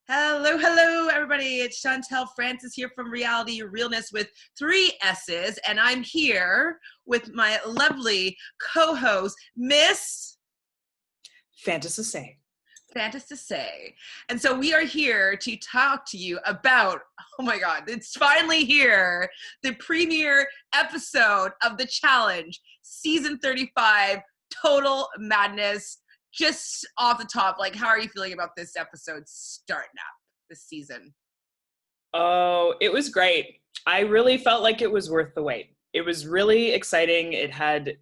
Hello, hello, everybody. It's Chantel Francis here from Realness with 3 S's, and I'm here with my lovely co-host, Miss Fantasy. Fantasy. And so we are here to talk to you about, oh my God, it's finally here, the premiere episode of The Challenge, Season 35, Total Madness. Just off the top, like, how are you feeling about this episode starting up this season? Oh, it was great. I really felt like it was worth the wait. It was really exciting. It had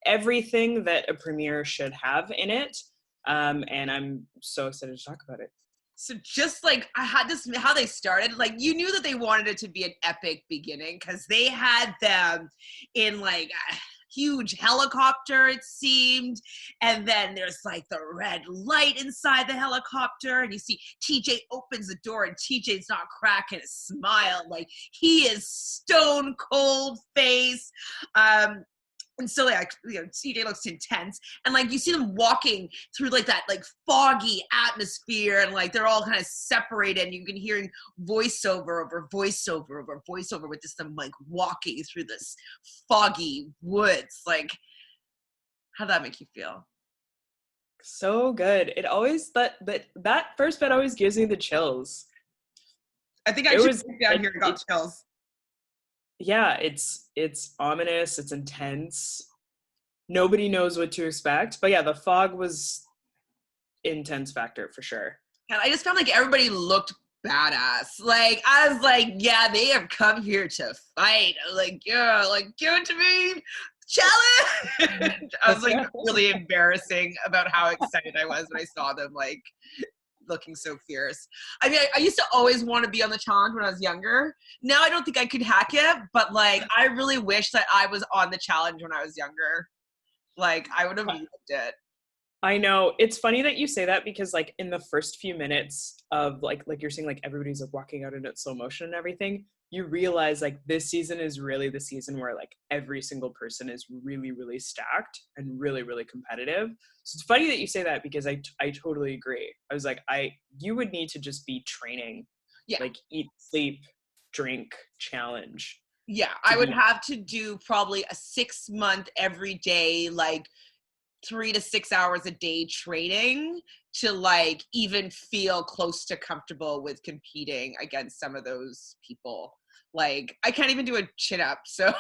everything that a premiere should have in it. And I'm so excited to talk about it. So just like I had this, how they started, like you knew that they wanted it to be an epic beginning because they had them in like a huge helicopter, it seemed. And then there's like the red light inside the helicopter. And you see TJ opens the door and TJ's not cracking a smile. Like he is stone cold face. And so like, CJ looks intense, and like you see them walking through like that like foggy atmosphere, and like they're all kind of separated, and you can hearing voiceover over voiceover over voiceover with just them like walking through this foggy woods. Like, how'd that make you feel? So good. It always that first bit always gives me the chills. I think I should sit down here and got chills. Yeah, it's ominous, it's intense. Nobody knows what to expect. But yeah, the fog was intense factor for sure. And I just found like everybody looked badass. Like I was like, yeah, they have come here to fight. I was like, yeah, like give it to me. Challenge. I was like really embarrassing about how excited I was when I saw them like looking so fierce. I mean, I used to always want to be on the challenge when I was younger. Now I don't think I could hack it, but like I really wish that I was on the challenge when I was younger. Like I would have loved it. I know. It's funny that you say that because like in the first few minutes of like you're saying like everybody's like walking out in slow motion and everything, you realize like this season is really the season where like every single person is really, really stacked and really, really competitive. So it's funny that you say that because I totally agree. I was like, you would need to just be training, like eat, sleep, drink, challenge. Yeah, I would have to do probably a 6-month every day, like 3 to 6 hours a day training to like even feel close to comfortable with competing against some of those people. Like I can't even do a chin up, so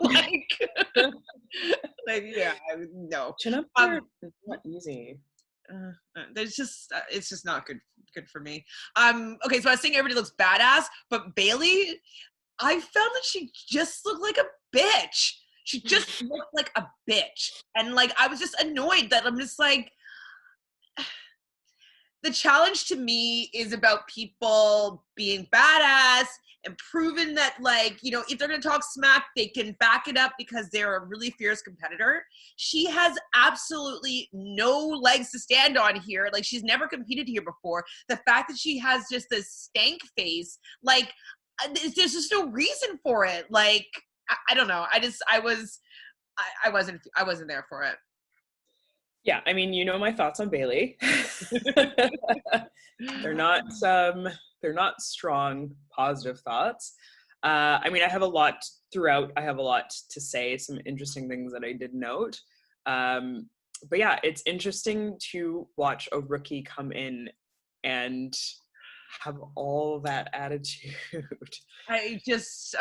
like yeah, no. Chin up are not easy. There's just it's just not good for me. Okay, so I was saying everybody looks badass, but Bailey, I found that she just looked like a bitch. She just looked like a bitch. And like, I was just annoyed that I'm just like, the challenge to me is about people being badass and proving that like, you know, if they're going to talk smack, they can back it up because they're a really fierce competitor. She has absolutely no legs to stand on here. Like she's never competed here before. The fact that she has just this stank face, like there's just no reason for it. Like, I don't know. I wasn't there for it. Yeah, I mean, you know my thoughts on Bailey. They're not strong, positive thoughts. I mean, I have a lot to say, some interesting things that I did note. But yeah, it's interesting to watch a rookie come in and have all that attitude. I just,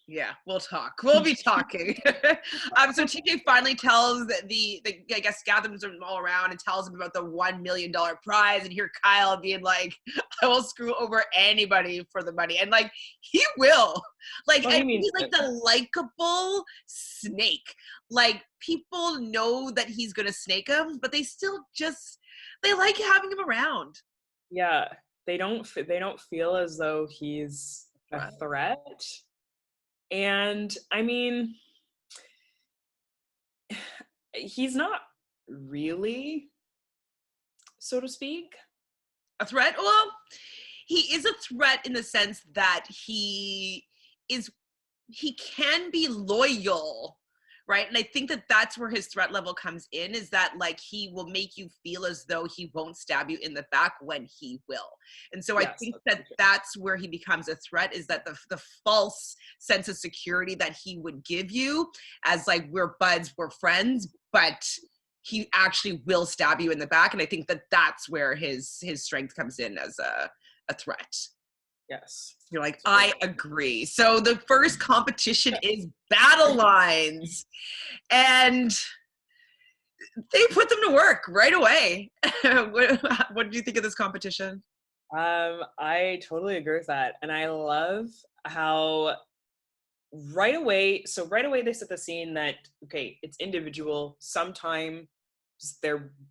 yeah, we'll talk. We'll be talking. So TJ finally tells the I guess gathers them all around and tells them about the $1 million prize, and hear Kyle being like, "I will screw over anybody for the money," and like he will. Like he's like the likable snake. Like people know that he's gonna snake him, but they still they like having him around. Yeah, they don't feel as though he's a threat. And I mean, he's not really, so to speak, a threat. Well, he is a threat in the sense that he can be loyal, right? And I think that that's where his threat level comes in, is that like he will make you feel as though he won't stab you in the back when he will. And so I Yes, think that's that for sure. that's where he becomes a threat, is that the false sense of security that he would give you as like, we're buds, we're friends, but he actually will stab you in the back. And I think that that's where his strength comes in as a threat. Yes. You're like, It's very I agree. So the first competition is battle lines. And they put them to work right away. What do you think of this competition? I totally agree with that. And I love how right away they set the scene that, okay, it's individual. Sometimes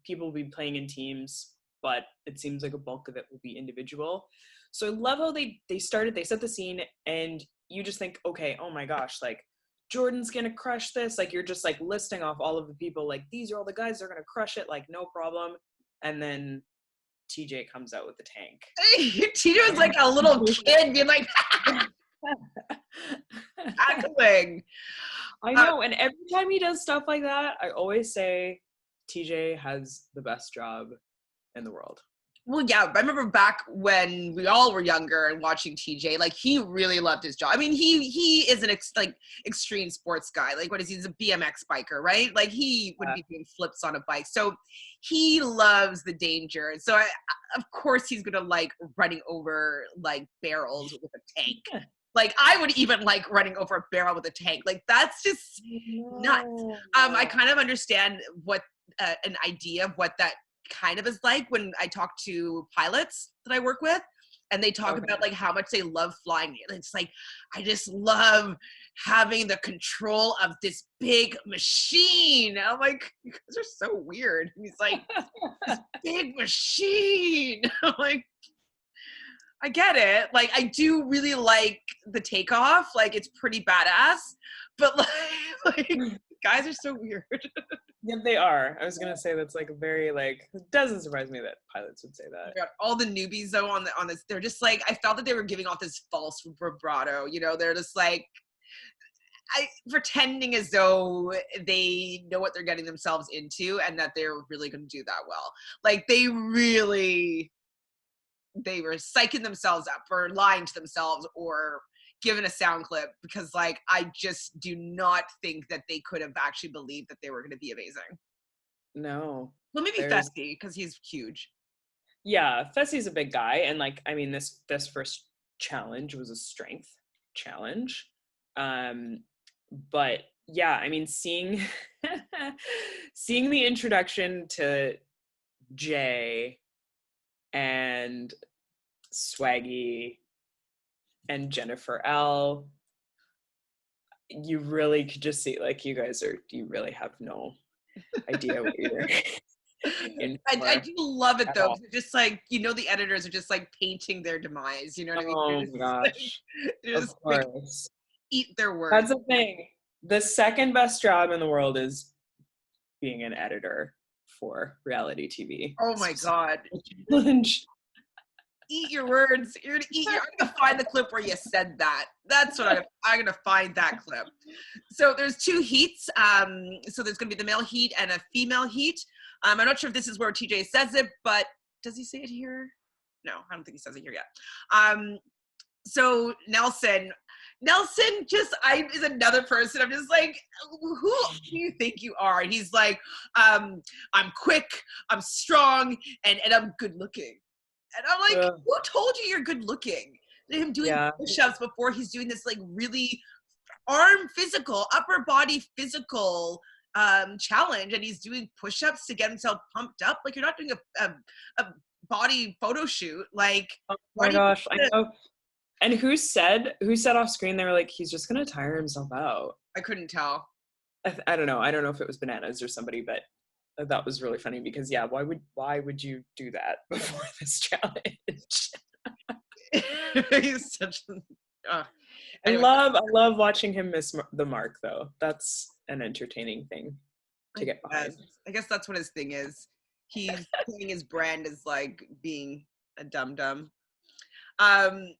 people will be playing in teams, but it seems like a bulk of it will be individual. So I love how they set the scene, and you just think, okay, oh my gosh, like Jordan's gonna crush this. Like you're just like listing off all of the people, like these are all the guys that are gonna crush it, like no problem. And then TJ comes out with the tank. TJ was like a little kid being like, cackling. I know, and every time he does stuff like that, I always say TJ has the best job in the world. Well, yeah, I remember back when we all were younger and watching TJ, like he really loved his job. I mean, he is an extreme sports guy. Like, what is he? He's a BMX biker, right? Like he would be doing flips on a bike. So he loves the danger. So of course he's gonna like running over like barrels with a tank. Like I would even like running over a barrel with a tank. Like that's just nuts. I kind of understand what an idea of what that kind of is like when I talk to pilots that I work with, and they talk Okay. about like how much they love flying. And it's like, I just love having the control of this big machine. And I'm like, you guys are so weird. And he's like, this big machine. I'm like, I get it. Like, I do really like the takeoff. Like, it's pretty badass. But like guys are so weird. Yeah, they are. I was gonna say that's like very like, it doesn't surprise me that pilots would say that. God, all the newbies though on this, they're just like, I felt that they were giving off this false vibrato. You know, they're just like, pretending as though they know what they're getting themselves into and that they're really going to do that well. Like they were psyching themselves up or lying to themselves or given a sound clip, because like I just do not think that they could have actually believed that they were going to be amazing. No. Well, maybe There's Fessy, because he's huge. Yeah, Fessy's a big guy, and like I mean this first challenge was a strength challenge. But yeah, I mean seeing seeing the introduction to Jay and Swaggy and Jennifer L, you really could just see like you really have no idea what you're in I for do love it at though. all. Just like, the editors are just like painting their demise. You know what I mean? Oh my gosh. They're Of just like course. eat their words. That's the thing. The second best job in the world is being an editor for reality TV. Oh my God. Challenge. Eat your words. I'm gonna find the clip where you said that. That's what I'm gonna find that clip. So there's two heats. So there's gonna be the male heat and a female heat. I'm not sure if this is where TJ says it, but does he say it here? No, I don't think he says it here yet. So Nelson is another person. I'm just like, who do you think you are? And he's like, I'm quick, I'm strong, and I'm good looking. And I'm like, who told you you're good looking? Him doing Yeah. push-ups before he's doing this like really arm physical, upper body physical challenge, and he's doing push-ups to get himself pumped up. Like you're not doing a body photo shoot. Like, Oh why my do you gosh, I think that? know. And who said off screen they were like, he's just gonna tire himself out. I couldn't tell. I don't know. I don't know if it was Bananas or somebody, but that was really funny because yeah, why would you do that before this challenge? He's such anyway. I love watching him miss the mark though. That's an entertaining thing to get behind. I guess that's what his thing is. He's putting his brand as like being a dum dum. Um,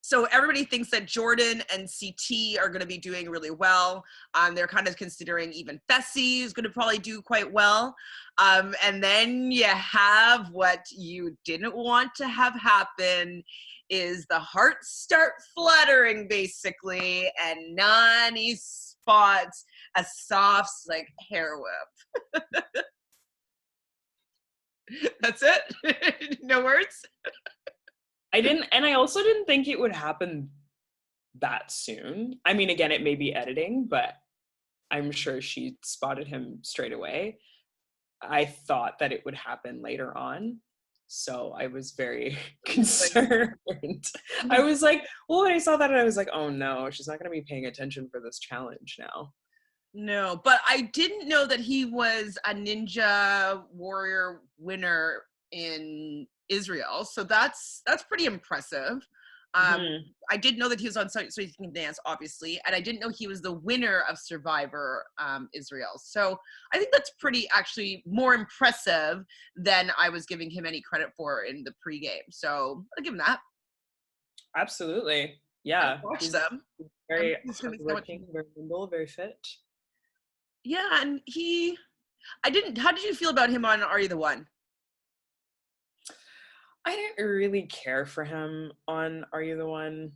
So everybody thinks that Jordan and CT are going to be doing really well. They're kind of considering even Fessy is going to probably do quite well. And then you have what you didn't want to have happen is the hearts start fluttering basically, and Nani spots a soft like hair whip. That's it. No words. I also didn't think it would happen that soon. I mean, again, it may be editing, but I'm sure she spotted him straight away. I thought that it would happen later on. So I was very concerned. I was like, well, when I saw that, I was like, oh no, she's not going to be paying attention for this challenge now. No, but I didn't know that he was a Ninja Warrior winner in Israel. So that's pretty impressive. Mhm. I did know that he was on So You Can Dance, obviously, and I didn't know he was the winner of Survivor Israel. So I think that's pretty actually more impressive than I was giving him any credit for in the pregame. So I'll give him that. Absolutely. I Yeah. watched He's them. I'm very just gonna see how much. hardworking, very nimble, very fit. Yeah, and I didn't. How did you feel about him on Are You the One? I didn't really care for him on Are You the One?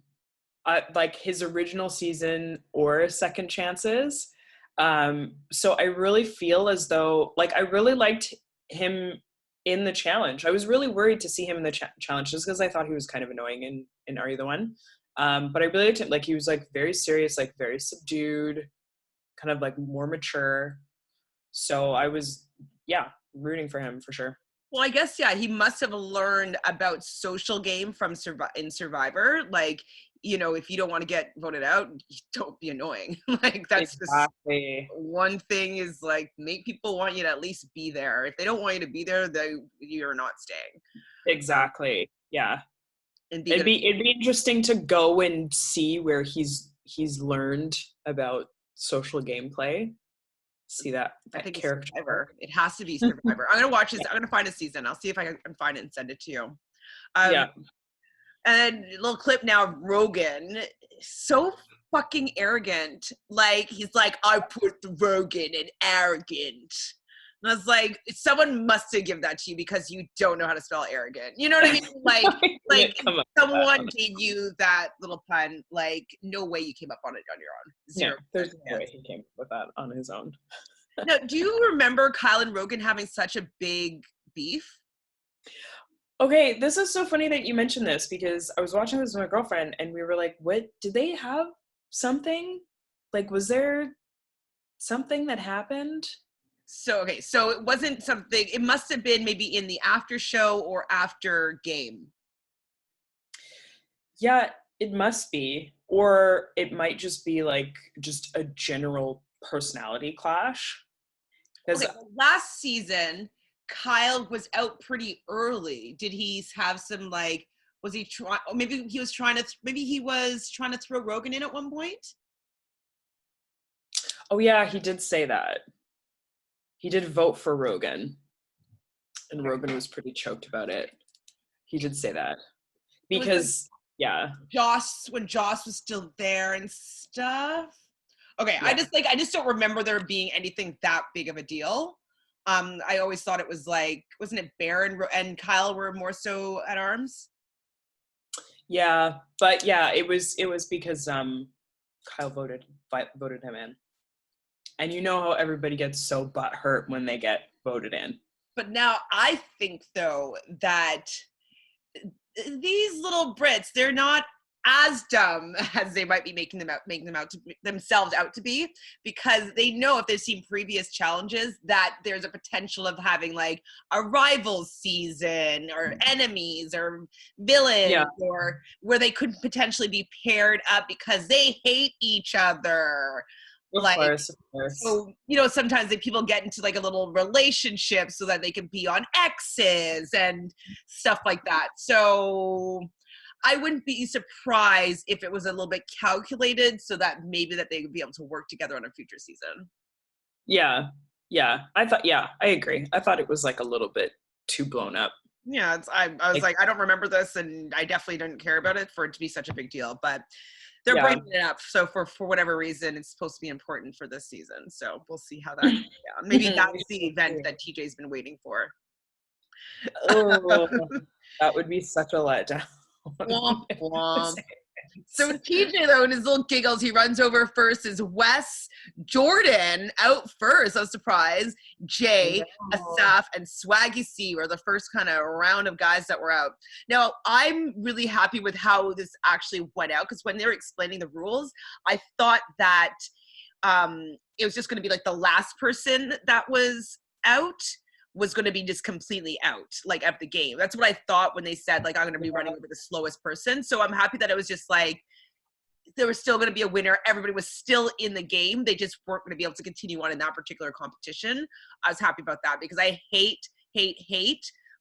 Like his original season or Second Chances. So I really feel as though, like, I really liked him in the challenge. I was really worried to see him in the challenge just because I thought he was kind of annoying in Are You the One? But I really liked him. Like, he was like very serious, like very subdued, kind of like more mature. So I was, yeah, rooting for him for sure. Well, I guess yeah, he must have learned about social game from in Survivor. Like, if you don't want to get voted out, don't be annoying. Like that's just Exactly. one thing is like make people want you to at least be there. If they don't want you to be there, you're not staying. Exactly. Yeah. And be It'd good. be it'd be interesting to go and see where he's learned about social gameplay. See that I think it's character arc. Survivor. It has to be Survivor. I'm gonna watch this. I'm gonna find a season. I'll see if I can find it and send it to you. Um, Yeah. and a little clip now of Rogan, so fucking arrogant. Like he's like, I put the Rogan and arrogant. And I was like, someone must have given that to you because you don't know how to spell arrogant. You know what I mean? Like Come up with someone that. gave you that little pun. Like, no way you came up on it on your own. Yeah, 0 there's no way he came up with that on his own. Now, do you remember Kyle and Rogan having such a big beef? Okay, this is so funny that you mentioned this because I was watching this with my girlfriend and we were like, what did they have something? Like, was there something that happened? So okay, so it wasn't something. It must have been maybe in the after show or after game. Yeah, it must be. Or it might just be like just a general personality clash. Because Okay, well, last season Kyle was out pretty early. Did he have some like? Was he trying? Maybe he was trying to. Maybe he was trying to throw Rogan in at one point. oh yeah, he did say that. He did vote for Rogan. And Okay. Rogan was pretty choked about it. He did say that. It was like Because yeah. Joss when Joss was still there and stuff. Okay, Yeah. I just don't remember there being anything that big of a deal. I always thought it was like, wasn't it Bear and Kyle were more so at arms? Yeah. But yeah, it was because Kyle voted him in. And you know how everybody gets so butthurt when they get voted in. But now I think though that these little Brits, they're not as dumb as they might be making them out to themselves out to be, because they know if they've seen previous challenges that there's a potential of having like a rival season or enemies or villains, Yeah, or where they could potentially be paired up because they hate each other. of Like, course, of course. so sometimes people get into like a little relationship so that they can be on exes and stuff like that. So I wouldn't be surprised if it was a little bit calculated so that maybe that they would be able to work together on a future season. Yeah. Yeah. I agree. I thought it was like a little bit too blown up. Yeah, I was Like, like, I don't remember this, and I definitely didn't care about it for it to be such a big deal. But they're yeah. breaking it up, so for whatever reason, it's supposed to be important for this season. So we'll see how that goes down. Maybe that's the event that TJ's been waiting for. Oh, that would be such a letdown. Womp womp. So TJ, though, in his little giggles, he runs over first is Wes, Jordan out first. I was surprised. Jay, Asaf, and Swaggy C were the first kind of round of guys that were out. Now, I'm really happy with how this actually went out, because when they were explaining the rules, I thought that it was just going to be like the last person that was out was going to be just completely out, like, of the game. That's what I thought when they said, like, I'm going to be running over the slowest person. So I'm happy that it was just like there was still going to be a winner. Everybody was still in the game. They just weren't going to be able to continue on in that particular competition. I was happy about that, because I hate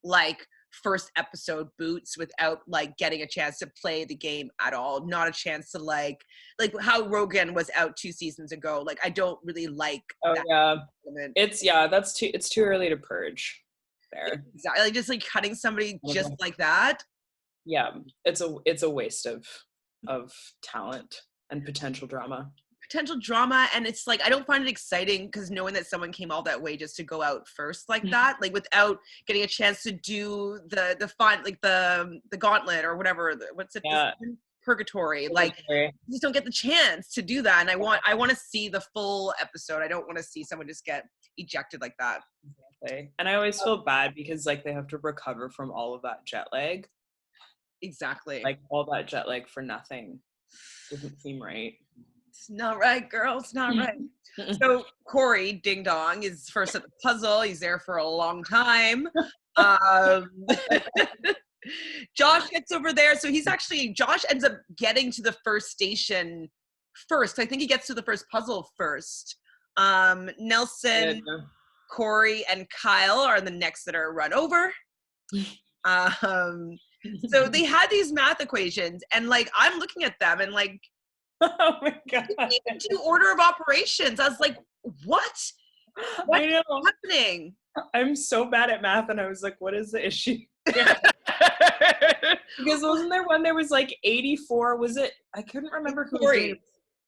like first episode boots without like getting a chance to play the game at all. Not a chance to like how Rogan was out 2 seasons ago. Like, I don't really like that element. It's too early to purge there. Exactly. Like, just like cutting somebody just like that. Yeah, it's a waste of talent and potential drama. And it's like I don't find it exciting, because knowing that someone came all that way just to go out first like that, like without getting a chance to do the fun, like the gauntlet or whatever, what's it, purgatory, like you just don't get the chance to do that. And I want to see the full episode. I don't want to see someone just get ejected like that. Exactly. And I always feel bad because like they have to recover from all of that jet lag. Exactly. Like all that jet lag for nothing. Doesn't seem right. It's not right, girl. It's not right. So Corey Ding Dong is first at the puzzle. He's there for a long time. Josh gets over there. So Josh ends up getting to the first station first. I think he gets to the first puzzle first. Nelson, Corey, and Kyle are the next that are run over. So they had these math equations, and like I'm looking at them and like, oh my god, they didn't do order of operations. I was like, what? What's happening? I'm so bad at math, and I was like, what is the issue? Because wasn't there one, there was like 84, was it? I couldn't remember who was doing it,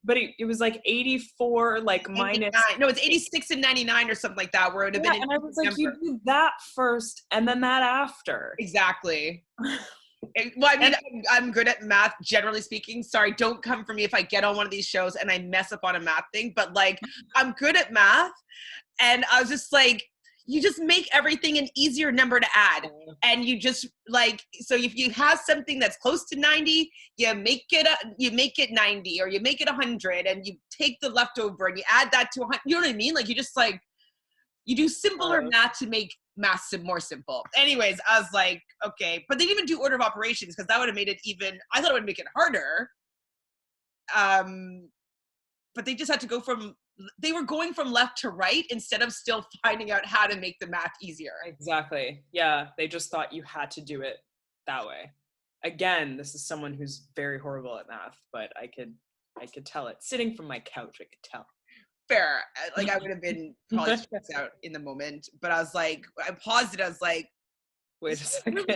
but it was like 84 like minus. No, it's 86 and 99 or something like that, where it would have been. And I was like, you do that first and then that after. Exactly. Well, I mean, I'm good at math, generally speaking. Sorry, don't come for me if I get on one of these shows and I mess up on a math thing, but like, I'm good at math. And I was just like, you just make everything an easier number to add. And you just like, so if you have something that's close to 90, you make it 90, or you make it 100, and you take the leftover and you add that to 100. You know what I mean? Like, you just like, you do simpler math to make math more simple. Anyways, I was like, okay, but they didn't even do order of operations, because that would have made it even, I thought it would make it harder. But they just had to they were going from left to right instead of still finding out how to make the math easier. Exactly. Yeah, they just thought you had to do it that way. Again, this is someone who's very horrible at math, but I could tell it. Sitting from my couch, I could tell. Fair. Like, I would have been probably stressed out in the moment, but I was like, I paused it. I was like, wait a second.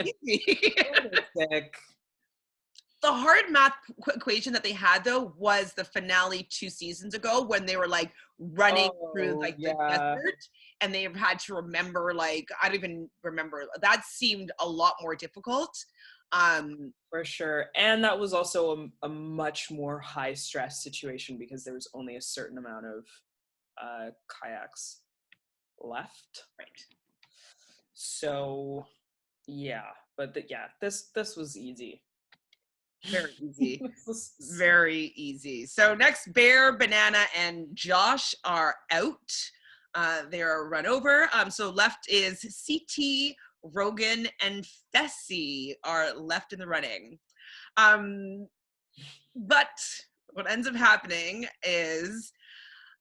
The hard math equation that they had, though, was the finale 2 seasons ago, when they were like running through like the desert, and they had to remember, like, I don't even remember. That seemed a lot more difficult. For sure. And that was also a much more high stress situation, because there was only a certain amount of kayaks left. Right. So yeah, but this was easy. Very easy. Very easy. So next, Bear, Banana, and Josh are out. They are run over. So left is CT, Rogan, and Fessy are left in the running. But what ends up happening is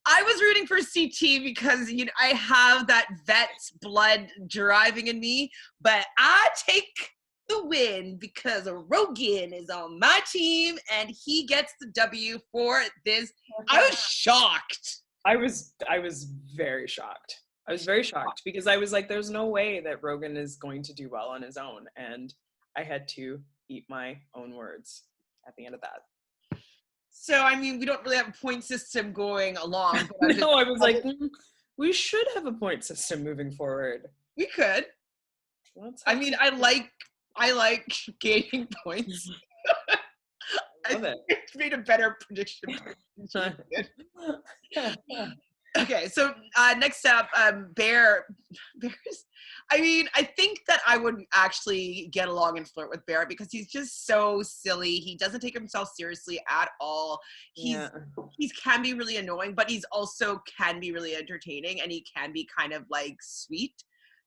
I was rooting for CT, because I have that vet's blood driving in me, but I take the win because Rogan is on my team and he gets the W for this. I was shocked. I was very shocked. I was very shocked because I was like, there's no way that Rogan is going to do well on his own. And I had to eat my own words at the end of that. So, I mean, we don't really have a point system going along, but I'm just, No, I was like, we should have a point system moving forward. we could. I mean, I like gaining points. I love it. I made a better prediction. Okay, so next up, Bears. I mean, I think that I would actually get along and flirt with Bear because he's just so silly. He doesn't take himself seriously at all. Yeah. He can be really annoying, but he's also can be really entertaining, and he can be kind of like sweet.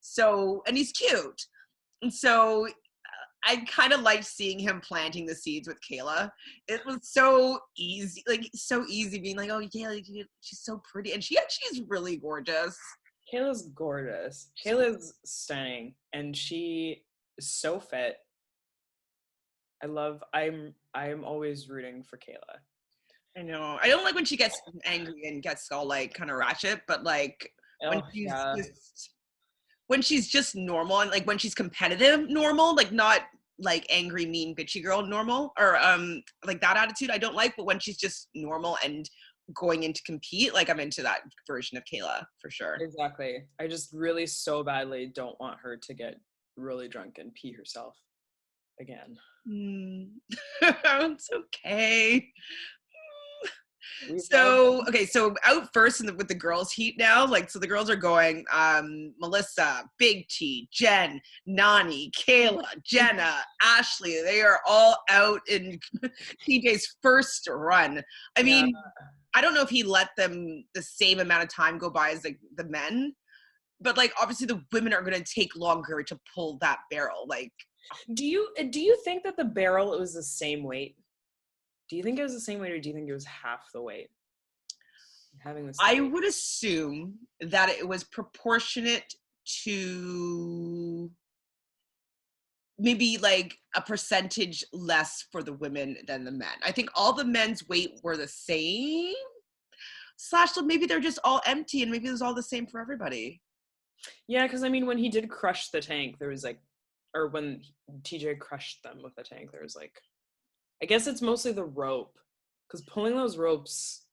So, and he's cute. And so I kind of liked seeing him planting the seeds with Kayla. It was so easy, like so easy being like, oh yeah, like, she's so pretty, and she actually is really gorgeous. Kayla's gorgeous. Kayla's stunning, and she is so fit. I'm always rooting for Kayla. I know. I don't like when she gets angry and gets all like kind of ratchet, but like when she's just when she's just normal and like when she's competitive normal, like not like angry, mean, bitchy girl normal or like that attitude I don't like, but when she's just normal and going in to compete, like I'm into that version of Kayla for sure. Exactly. I just really so badly don't want her to get really drunk and pee herself again. It's okay. So out first with the girls heat now, like so the girls are going Melissa, Big T, Jen, Nani, Kayla, Jenna, Ashley. They are all out in TJ's first run. I mean, I don't know if he let them the same amount of time go by as like the men, but like obviously the women are going to take longer to pull that barrel. Like, do you think that the barrel was the same weight? Do you think it was the same weight, or do you think it was half the weight? I would assume that it was proportionate to maybe like a percentage less for the women than the men. I think all the men's weight were the same. / maybe they're just all empty and maybe it was all the same for everybody. Yeah, because I mean, when he did crush the tank, there was like, or when TJ crushed them with the tank, there was like, I guess it's mostly the rope, because pulling those ropes,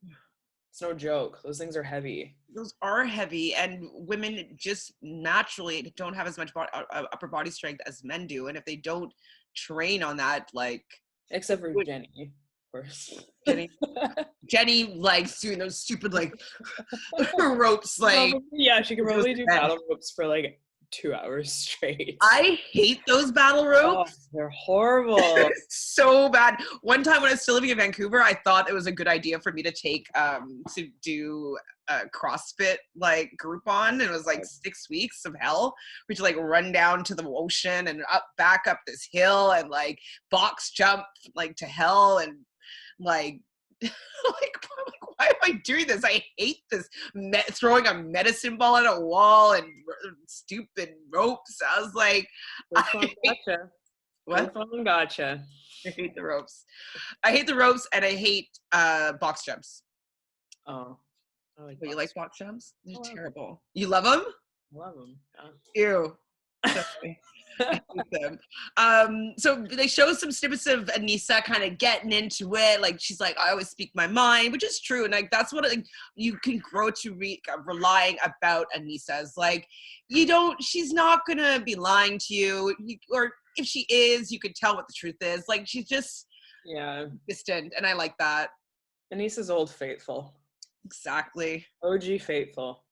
it's no joke. Those things are heavy. Those are heavy, and women just naturally don't have as much upper body strength as men do, and if they don't train on that, like except for Jenny, of course. Jenny likes doing those stupid like ropes, like yeah, she can probably do battle ropes for like 2 hours straight. I hate those battle ropes. They're horrible. So bad. One time when I was still living in Vancouver, I thought it was a good idea for me to take to do a CrossFit like Groupon. It was like 6 weeks of hell. We had to like run down to the ocean and back up this hill and like box jump like to hell and like like why am I doing this? I hate this throwing a medicine ball at a wall and stupid ropes. I was like, gotcha. What? Gotcha. I hate the ropes. I hate the ropes and I hate box jumps. Oh. You like box jumps? They're terrible. You love them? Love them. Ew. I hate them. So they show some snippets of Anissa kind of getting into it. Like she's like, I always speak my mind, which is true. And like that's what like, you can grow to relying about Anissa. Is like she's not gonna be lying to you, or if she is, you could tell what the truth is. Like she's just distant, and I like that. Anissa's old faithful. Exactly. OG faithful.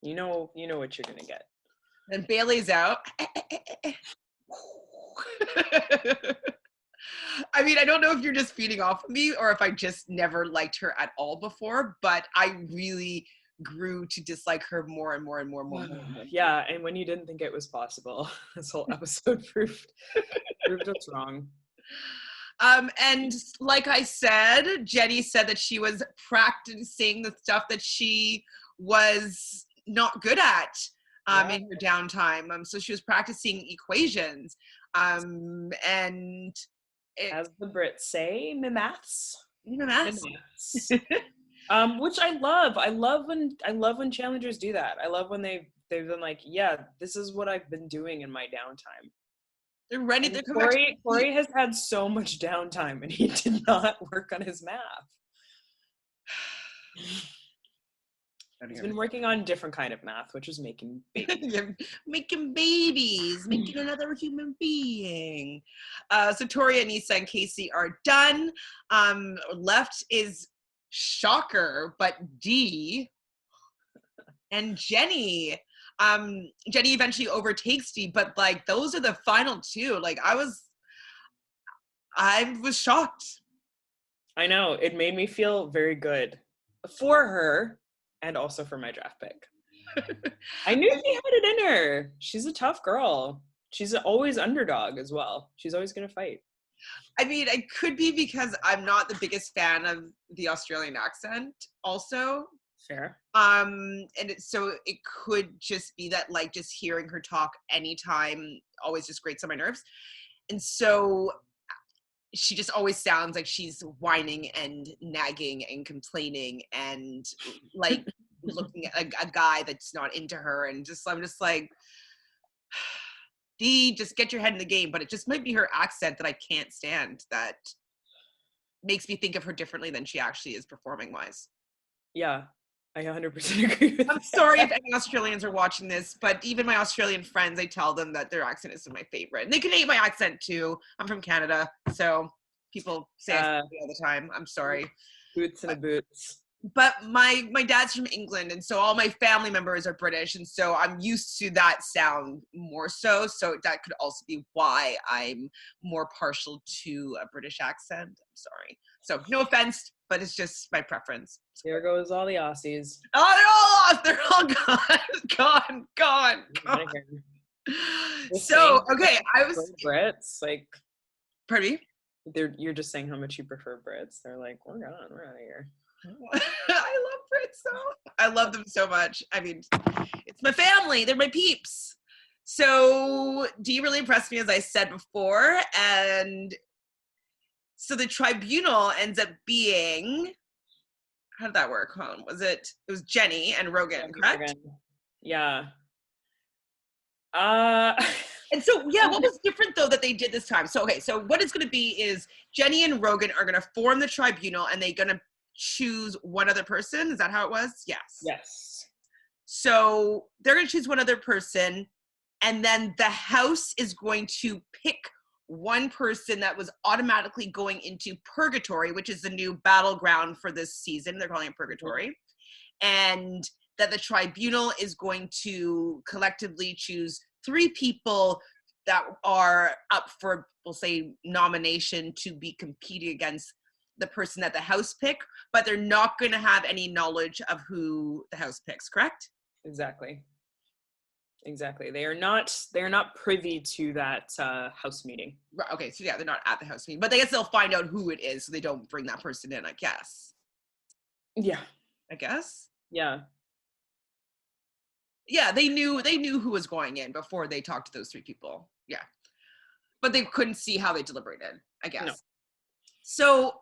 You know what you're gonna get. And Bailey's out. I mean, I don't know if you're just feeding off of me or if I just never liked her at all before, but I really grew to dislike her more and more and more and more. Yeah, and when you didn't think it was possible, this whole episode proved us wrong. And like I said, Jenny said that she was practicing the stuff that she was not good at in her downtime. So she was practicing equations. And as the Brits say, maths. Maths. Which I love. I love when challengers do that. I love when they they've been like, yeah, this is what I've been doing in my downtime. They're ready And to come back to Corey has had so much downtime, and he did not work on his math. He's been working on different kind of math, which is making babies. You're making babies, making another human being. So Tori, Anissa, and Casey are done. Left is Shocker, but Dee and Jenny. Jenny eventually overtakes Dee, but like those are the final two. Like I was shocked. I know, it made me feel very good for her and also for my draft pick. I knew she had it in her. She's a tough girl. She's always underdog as well. She's always going to fight. I mean, it could be because I'm not the biggest fan of the Australian accent also. Fair. So it could just be that like just hearing her talk anytime always just grates on my nerves. And so she just always sounds like she's whining and nagging and complaining and like looking at a guy that's not into her, and I'm just like, Dee, just get your head in the game. But it just might be her accent that I can't stand that makes me think of her differently than she actually is performing wise. Yeah, I 100% agree with I'm that. sorry if any Australians are watching this, but even my Australian friends, I tell them that their accent isn't my favorite. And they can hate my accent too. I'm from Canada, so people say I say it all the time. I'm sorry. Boots and a boots. But my dad's from England, and so all my family members are British, and so I'm used to that sound more so. So that could also be why I'm more partial to a British accent. I'm sorry. So no offense, but it's just my preference. There goes all the Aussies. Oh, they're all off. They're all gone. So okay, I was Brits like. Pardon me? You're just saying how much you prefer Brits. They're like, we're gone. We're out of here. I love Brits so. I love them so much. I mean, it's my family. They're my peeps. So Dee really impressed me, as I said before. And so the tribunal ends up being, how did that work? It was Jenny and Rogan, correct? Rogan. Yeah. And so, yeah, what was different though that they did this time? So, okay, so what it's going to be is Jenny and Rogan are going to form the tribunal, and they're going to choose one other person. Is that how it was? Yes. Yes. So they're going to choose one other person, and then the house is going to pick one person that was automatically going into purgatory, which is the new battleground for this season. They're calling it purgatory. And that the tribunal is going to collectively choose 3 people that are up for, we'll say, nomination to be competing against the person that the house pick, but they're not going to have any knowledge of who the house picks, correct? Exactly. They are not privy to that house meeting. Right, okay, so yeah, they're not at the house meeting, but I guess they'll find out who it is, so they don't bring that person in, I guess. Yeah. I guess. Yeah. Yeah, they knew who was going in before they talked to those 3 people. Yeah. But they couldn't see how they deliberated, I guess. No. So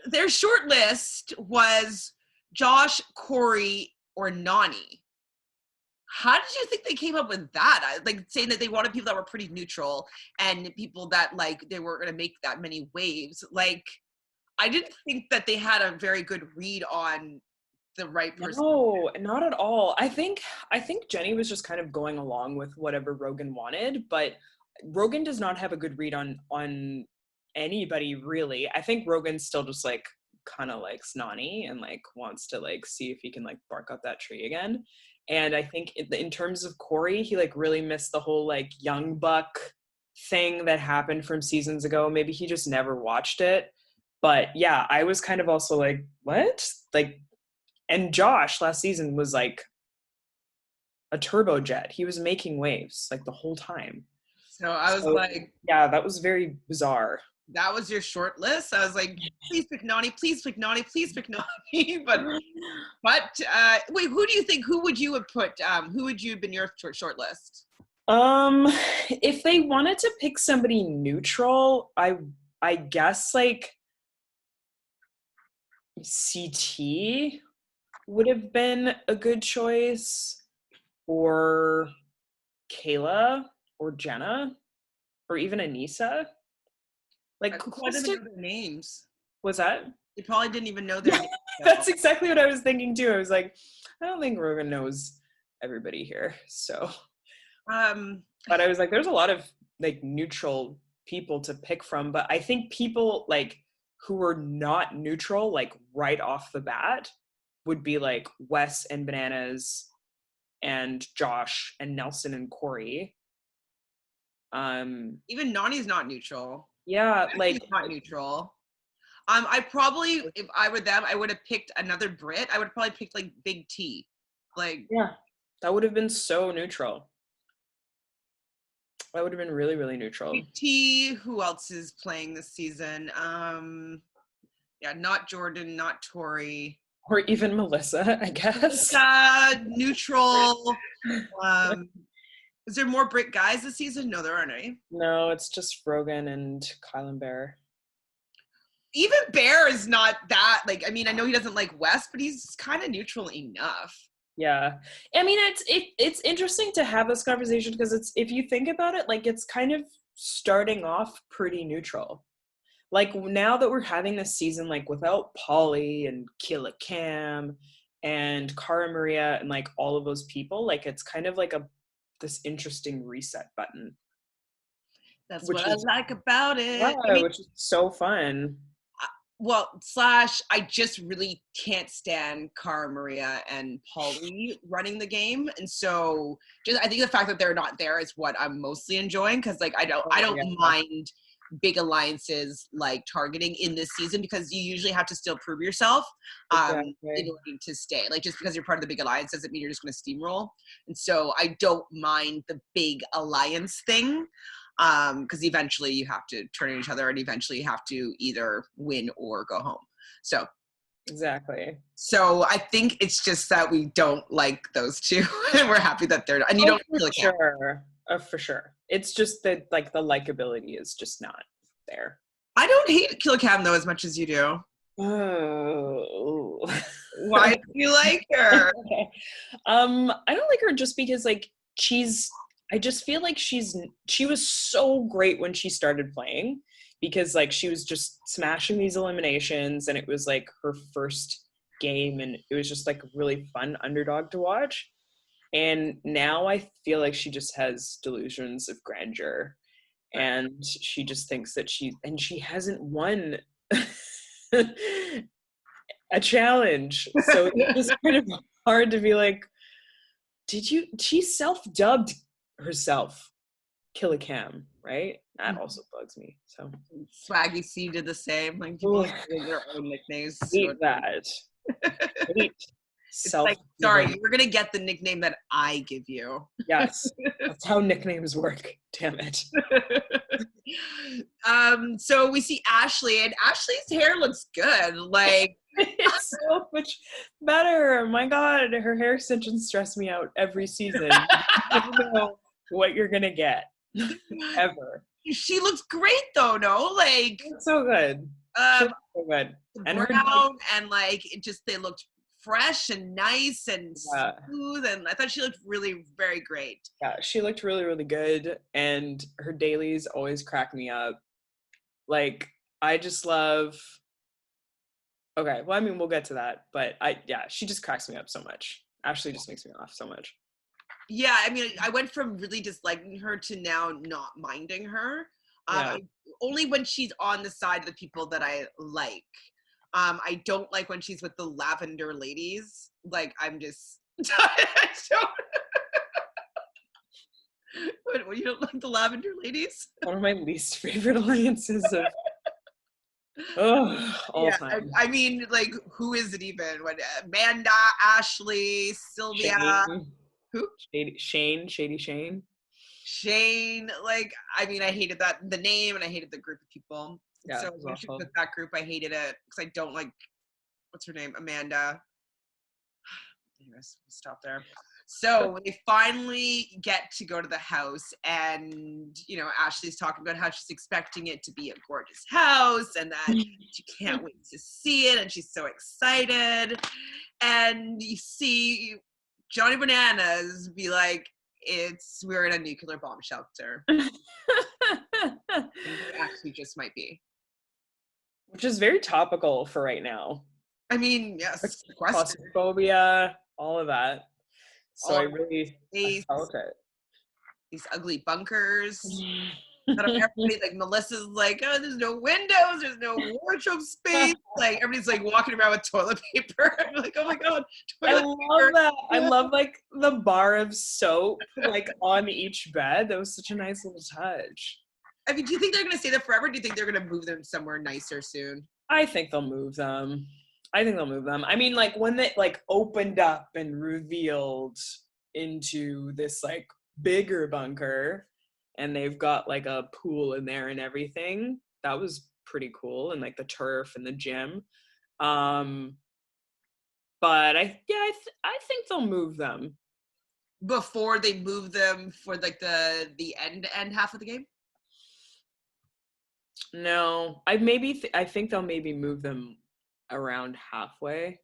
their short list was Josh, Corey, or Nani. How did you think they came up with that? Like saying that they wanted people that were pretty neutral and people that like they weren't going to make that many waves. Like I didn't think that they had a very good read on the right person. No, not at all. I think Jenny was just kind of going along with whatever Rogan wanted, but Rogan does not have a good read on anybody really. I think Rogan's still just like kind of like snotty and like wants to like see if he can like bark up that tree again. And I think in terms of Corey, he like really missed the whole like young buck thing that happened from seasons ago. Maybe he just never watched it. But yeah, I was kind of also like, what? Like, and Josh last season was like a turbojet. He was making waves like the whole time. So I was like, yeah, that was very bizarre. That was your short list. I was like, please pick Nani, please pick Nani, please pick Nani. but wait, who do you think? Who would you have put? Who would you have been your short list? If they wanted to pick somebody neutral, I guess like CT would have been a good choice. or Kayla or Jenna or even Anissa. I Like, probably close didn't to, even know their names. was that? They probably didn't even know their names That's though. exactly what I was thinking too. I was like, I don't think Rogan knows everybody here. So, Um, but I was like, there's a lot of like neutral people to pick from. But I think people like who are not neutral, like right off the bat, would be like Wes and Bananas and Josh and Nelson and Corey. Even Nani's not neutral. Yeah, He's like not neutral. I probably, if I were them, I would have picked another Brit. I would have probably picked like Big T. Like yeah, that would have been so neutral. That would have been really, really neutral. Big T. Who else is playing this season? Yeah, not Jordan, not Tori. Or even Melissa, I guess. Neutral. Um, is there more Brit guys this season? No, there aren't any. No, it's just Rogan and Kylan Bear. Even Bear is not that like. I mean, I know he doesn't like West, but he's kind of neutral enough. Yeah. I mean, it's interesting to have this conversation because it's, if you think about it, like it's kind of starting off pretty neutral. Like now that we're having this season, like without Polly and Killa Cam and Cara Maria and like all of those people, like it's kind of like this interesting reset button. That's Which what I is, like about it. I yeah, mean, which is so fun. well, I just really can't stand Cara Maria and Polly running the game, and so just I think the fact that they're not there is what I'm mostly enjoying because like I Yeah. don't mind big alliances like targeting in this season because you usually have to still prove yourself in Exactly. order to stay. Like just because you're part of the big alliance doesn't mean you're just going to steamroll, and so I don't mind the big alliance thing because eventually you have to turn on each other and eventually you have to either win or go home. So Exactly. I think it's just that we don't like those two and we're happy that they're and you Oh, don't for feel like sure. For sure. It's just that like the likability is just not there. I don't hate Kill Cam though as much as you do. Oh. Why do you like her? I don't like her just because like I just feel like she was so great when she started playing because like she was just smashing these eliminations and it was like her first game and it was just like really fun underdog to watch. And now I feel like she just has delusions of grandeur and she just thinks that she hasn't won a challenge. So it's just kind of hard to be like, she self-dubbed herself Killicam, right? That also bugs me. So Swaggy C did the same. Like people ooh, like their own nicknames. hate that. Hate It's like, sorry, self-giving. you're gonna get the nickname that I give you. Yes, that's how nicknames work. Damn it. So we see Ashley, and Ashley's hair looks good. Like, It's so much better. My God, her hair extensions stress me out every season. You never know what you're gonna get ever. she looks great though, no? Like, It's so good. She um, looks so good. And her brown and like it just they looked fresh and nice and yeah, smooth, and I thought she looked really very great. yeah, she looked really, really good. And her dailies always crack me up. Like, I just love. Okay, well, I mean, we'll get to that, but yeah, she just cracks me up so much. Ashley just makes me laugh so much. Yeah, I mean, I went from really disliking her to now not minding her. Yeah. Only when she's on the side of the people that I like. I don't like when she's with the lavender ladies. Like, I'm just. I don't, what, you don't like the lavender ladies? One of my least favorite alliances of all Yeah, time. I mean, like, who is it even? What, Amanda, Ashley, Sylvia, Shane, who? Shady Shane. Shane. Like, I mean, I hated the name and I hated the group of people. Yeah, So it was when she was awful. with that group, I hated it because I don't like, what's her name? Amanda. Anyways, we'll stop there. So when they finally get to go to the house and, Ashley's talking about how she's expecting it to be a gorgeous house and that she can't wait to see it and she's so excited. And you see Johnny Bananas be like, we're in a nuclear bomb shelter. And we actually just might be. Which is very topical for right now. I mean, yes, sequester. Claustrophobia, all of that. So All I felt it. these ugly bunkers. Everybody, like Melissa's like, oh, there's no windows, there's no wardrobe space. Like everybody's like walking around with toilet paper. I'm like, oh my god, I toilet love paper. that. I love like the bar of soap like on each bed. That was such a nice little touch. I mean, do you think they're gonna stay there forever? Do you think they're gonna move them somewhere nicer soon? I think they'll move them. I mean, like when they like opened up and revealed into this like bigger bunker and they've got like a pool in there and everything, that was pretty cool, and like the turf and the gym. But I think they'll move them Before they move them for like the end half of the game? No, I think they'll maybe move them around halfway.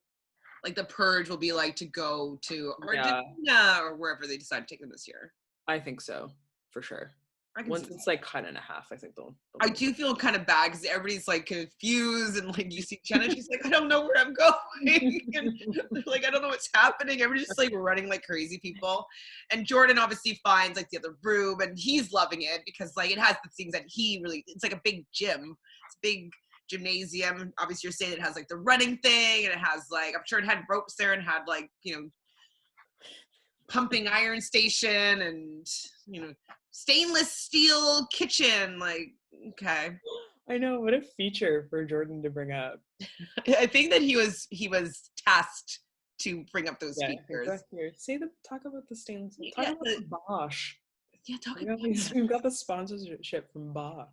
Like the purge will be like to go to Yeah, Argentina or wherever they decide to take them this year. I think so, for sure. I can Once see it's like cut in half, I think they'll I move do them. feel kind of bad because everybody's like confused and like you see Jenna, she's like, I don't know where I'm going. And like, I don't know what's happening. Everybody's just like running like crazy people. And Jordan obviously finds like the other room and he's loving it because like it has the things that it's like a big gym. It's a big gymnasium. Obviously you're saying it has like the running thing and it has like, I'm sure it had ropes there and had like, pumping iron station and, stainless steel kitchen. Like, okay. I know, what a feature for Jordan to bring up. I think that he was tasked to bring up those Yeah, features. exactly. Talk about the stainless. Talk Yeah, about the Bosch. yeah, talk We about we've got the sponsorship from Bosch.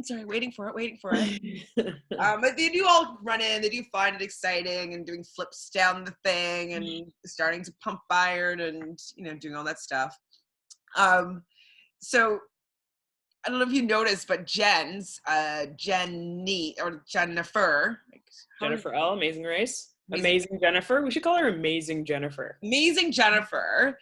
sorry, waiting for it. But they do all run in. They do find it exciting and doing flips down the thing and starting to pump iron and doing all that stuff. So I don't know if you noticed, but Jenny or Jennifer, Jennifer L. Amazing Race. Amazing. Amazing Jennifer. We should call her Amazing Jennifer. Amazing Jennifer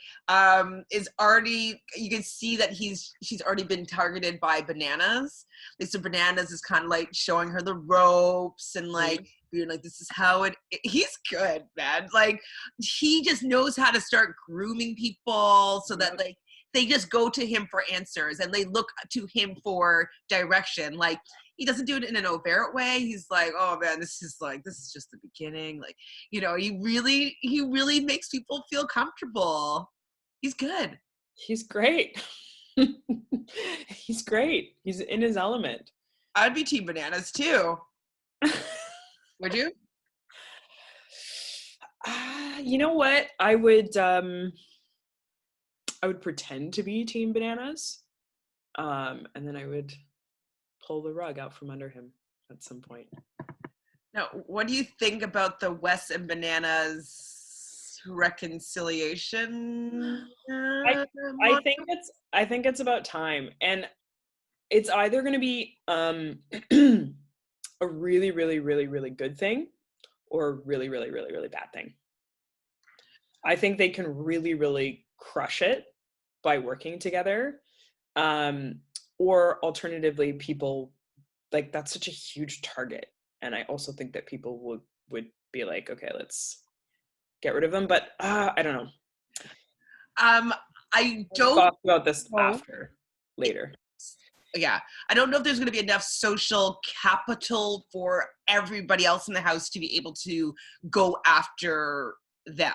is already, you can see that she's already been targeted by Bananas. Like, so Bananas is kind of like showing her the ropes and like being like, this is how he's good, man. Like he just knows how to start grooming people so that like they just go to him for answers and they look to him for direction. Like he doesn't do it in an overt way. He's like, oh man, this is just the beginning. Like, he really makes people feel comfortable. He's good. He's great. He's great. He's in his element. I'd be Team Bananas too. Would you? You know what? I would pretend to be Team Bananas. And then I would pull the rug out from under him at some point. Now, what do you think about the Wes and Bananas reconciliation? I think it's about time, and it's either going to be a really, really, really, really good thing, or a really, really, really, really bad thing. I think they can really, really crush it by working together. Or alternatively, people like that's such a huge target. And I also think that people would be like, okay, let's get rid of them. But I don't know. I don't talk about this later. Yeah, I don't know if there's going to be enough social capital for everybody else in the house to be able to go after them.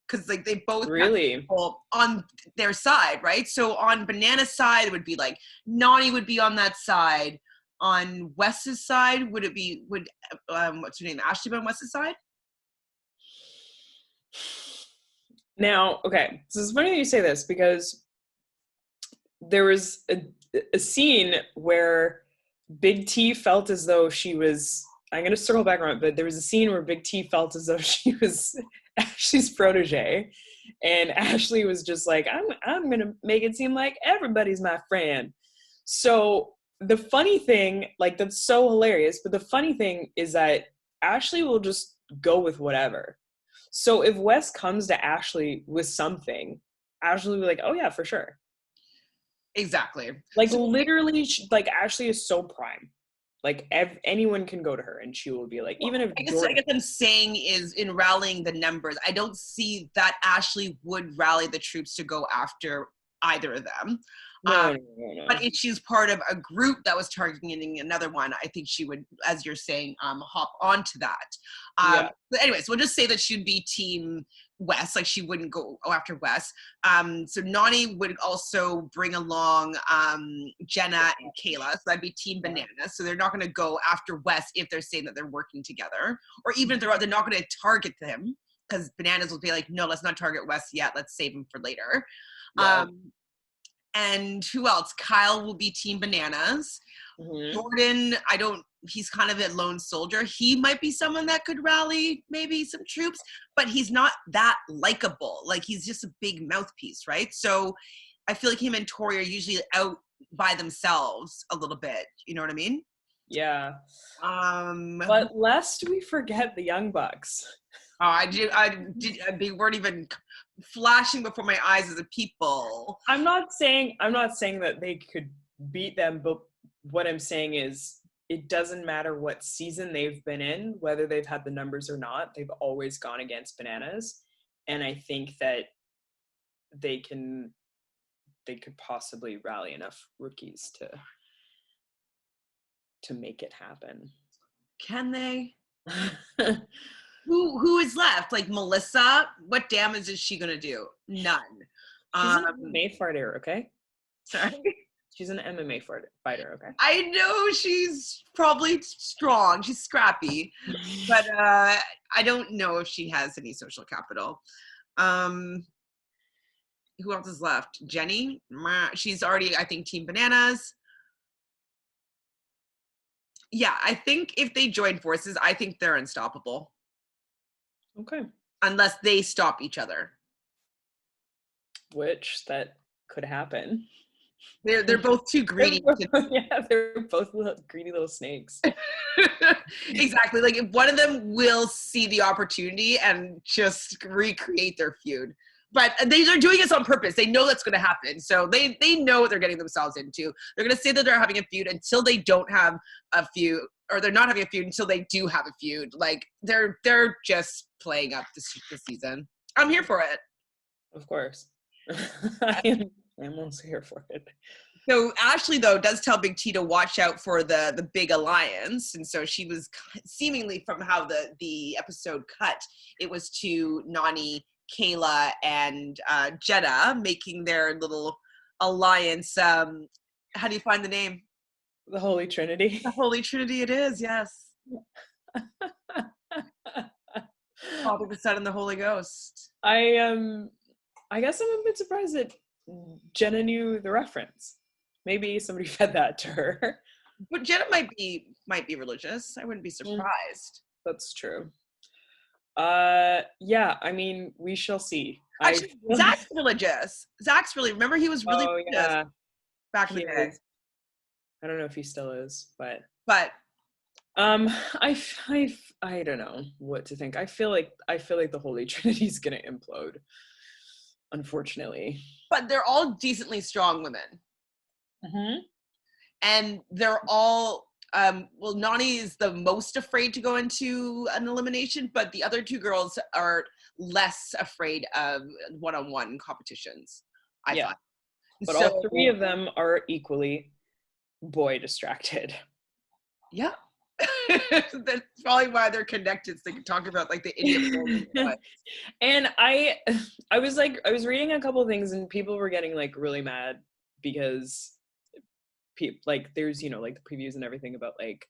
Because like they both really have people on their side, right? So on Banana's side, it would be like Nani would be on that side. On Wes's side, would what's her name? Ashley be on Wes's side? Now, okay, so it's funny that you say this because there was a scene where Big T felt as though she was. I'm going to circle back around, but there was a scene where Big T felt as though she was Ashley's protege, and Ashley was just like, I'm going to make it seem like everybody's my friend. So the funny thing, like that's so hilarious, but the funny thing is that Ashley will just go with whatever. So if Wes comes to Ashley with something, Ashley will be like, oh yeah, for sure. Exactly. Like So literally, like Ashley is so prime. Like anyone can go to her and she will be like, even if I guess Jordan. I'm saying is in rallying the numbers, I don't see that Ashley would rally the troops to go after either of them. Um, No. but if she's part of a group that was targeting another one, I think she would, as you're saying, hop onto that. Yeah. But anyways, we'll just say that she'd be team Wes, like she wouldn't go after Wes. So Nani would also bring along Jenna and Kayla, so that'd be team Banana. So they're not going to go after Wes if they're saying that they're working together, or even if they're not going to target them, because Bananas will be like, no, let's not target Wes yet. Let's save him for later. Yeah. And who else? Kyle will be team Bananas. Mm-hmm. Jordan, he's kind of a lone soldier. He might be someone that could rally maybe some troops, but he's not that likable. Like he's just a big mouthpiece, right? So I feel like him and Tori are usually out by themselves a little bit. You know what I mean? Yeah. Um, But lest we forget the Young Bucks. they weren't even flashing before my eyes as a people. I'm not saying that they could beat them, but what I'm saying is it doesn't matter what season they've been in, whether they've had the numbers or not, they've always gone against Bananas. And I think that they could possibly rally enough rookies to make it happen. Can they? Who is left? Like Melissa? What damage is she gonna do? None. She's an MMA fighter, okay? Sorry. She's an MMA fighter, okay? I know she's probably strong. She's scrappy, but I don't know if she has any social capital. Who else is left? Jenny? She's already, I think, Team Bananas. Yeah, I think if they join forces, I think they're unstoppable. Okay. Unless they stop each other. Which that could happen. They're both too greedy. They're both greedy little snakes. Exactly. Like if one of them will see the opportunity and just recreate their feud. But they are doing this on purpose. They know that's going to happen. So they know what they're getting themselves into. They're going to say that they're having a feud until they don't have a feud, or they're not having a feud until they do have a feud. Like they're just playing up this season. I'm here for it. Of course. I'm also here for it. So Ashley, though, does tell Big T to watch out for the big alliance. And so she was seemingly, from how the episode cut, it was to Nani, Kayla, and Jenna making their little alliance. How do you find the name? The Holy Trinity. The Holy Trinity it is, yes. Father, the Son, and the Holy Ghost. I guess I'm a bit surprised that Jenna knew the reference. Maybe somebody fed that to her. But Jenna might be religious. I wouldn't be surprised. That's true. Yeah, I mean, we shall see. Actually, Zach's religious. Zach's really, remember he was really religious back in the day. I don't know if he still is, but I don't know what to think. I feel like the Holy Trinity is gonna implode, unfortunately. But they're all decently strong women. Mm-hmm. And they're all well, Nani is the most afraid to go into an elimination, but the other two girls are less afraid of one-on-one competitions, I thought. But all three of them are equally boy distracted. Yeah. That's probably why they're connected, so they can talk about like the idiot. And I was reading a couple of things and people were getting like really mad because like there's like the previews and everything about like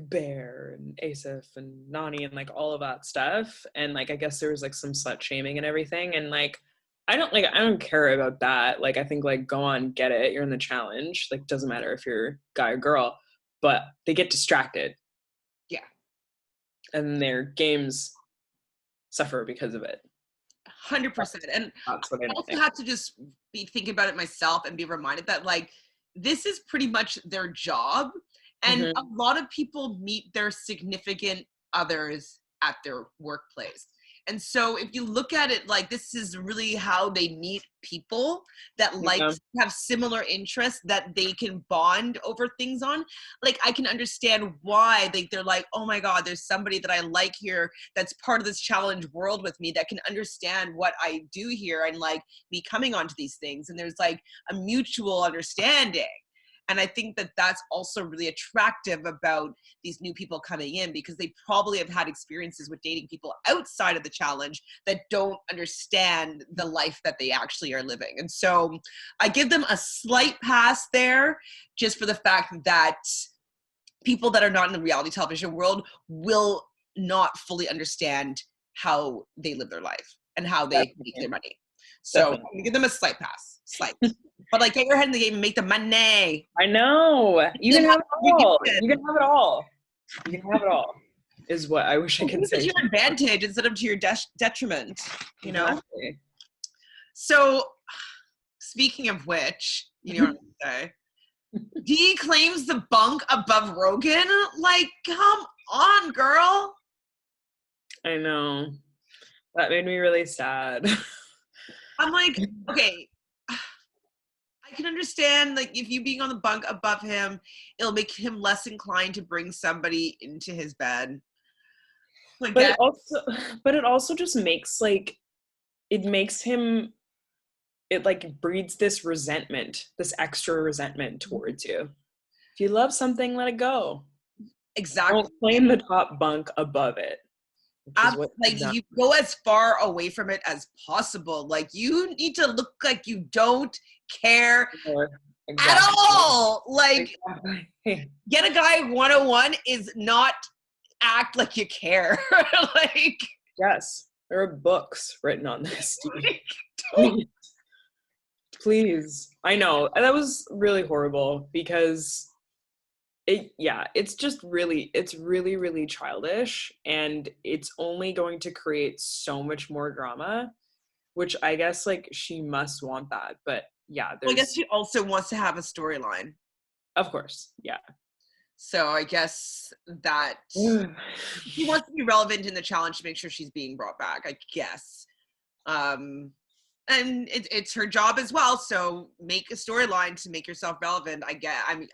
Bear and Asif and Nani and like all of that stuff, and like I guess there was like some slut shaming and everything, and like I don't care about that. Like I think like go on, get it, you're in the challenge, like doesn't matter if you're guy or girl, but they get distracted, and their games suffer because of it. 100%. And that's what I also had to just be thinking about it myself and be reminded that like this is pretty much their job, and a lot of people meet their significant others at their workplace. And so if you look at it like this is really how they meet people that Yeah. have similar interests that they can bond over things on. Like I can understand why they're like, oh my God, there's somebody that I like here that's part of this challenge world with me that can understand what I do here and like me coming onto these things. And there's like a mutual understanding. And I think that that's also really attractive about these new people coming in because they probably have had experiences with dating people outside of the challenge that don't understand the life that they actually are living. And so I give them a slight pass there just for the fact that people that are not in the reality television world will not fully understand how they live their life and how they make their Definitely. money. So I'm Definitely. gonna give them a slight pass, slight. But like, get your head in the game and make the money. I know. You can have it all. You can have it all. You can have it all. Is what I wish I could Use it to say. your advantage instead of to your detriment. You know. Exactly. So, speaking of which, you know what I'm saying. Dee claims the bunk above Rogan. Like, come on, girl. I know. That made me really sad. I'm like, okay, I can understand like if you being on the bunk above him, it'll make him less inclined to bring somebody into his bed. Like But that. it also just makes like it makes him it like breeds this resentment, this extra resentment towards you. If you love something, let it go. Exactly. Don't claim the top bunk above it, which is what Like you go as far away from it as possible. Like you need to look like you don't care at exactly. all. Like Exactly. get a guy 101 is not act like you care. Like Yes, there are books written on this. Please, please. I know. And that was really horrible because it's really, really childish and it's only going to create so much more drama, which I guess like she must want that. But yeah, well, I guess there's she also wants to have a storyline. of course, yeah. So I guess that she wants to be relevant in the challenge to make sure she's being brought back, I guess. And it's her job as well. So make a storyline to make yourself relevant. I get. I'm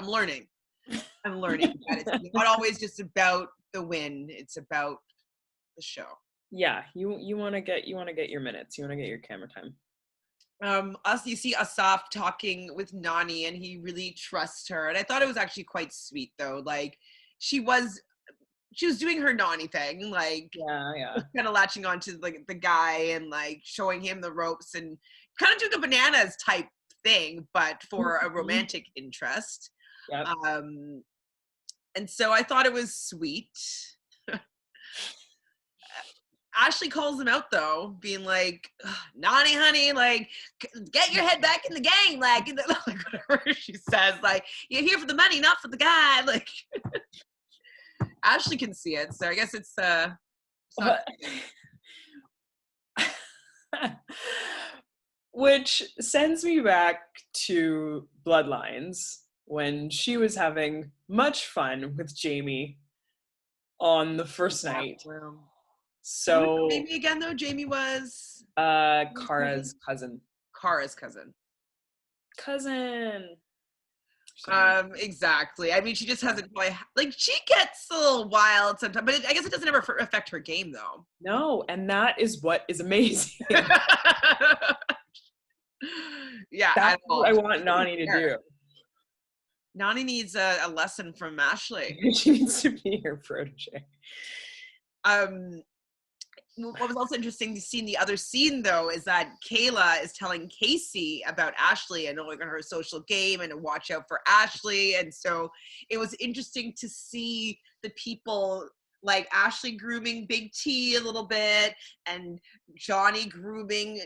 learning. I'm learning that it's not always just about the win. It's about the show. Yeah, you want to get your minutes. You want to get your camera time. You see Asaf talking with Nani, and he really trusts her. And I thought it was actually quite sweet, though. Like she was doing her Nani thing, like Yeah. kind of latching onto like the guy and like showing him the ropes and kind of doing a bananas type thing, but for a romantic interest. Yep. And so I thought it was sweet. Ashley calls him out though, being like, "Nani, honey, like, get your head back in the game, like, like whatever she says, like, you're here for the money, not for the guy." Like, Ashley can see it, so I guess it's not- Which sends me back to Bloodlines when she was having much fun with Jamie on the first night. So Jamie again though. Jamie was Kara's cousin. Kara's cousin. Cousin. Exactly. I mean, she just hasn't quite like she gets a little wild sometimes, but I guess it doesn't ever affect her game though. No, and that is what is amazing. Yeah, That's what I want Nani to do. Nani needs a lesson from Ashley. She needs to be her protege. What was also interesting to see in the other scene though is that Kayla is telling Casey about Ashley and knowing her social game and to watch out for Ashley. And so it was interesting to see the people like Ashley grooming Big T a little bit and Johnny grooming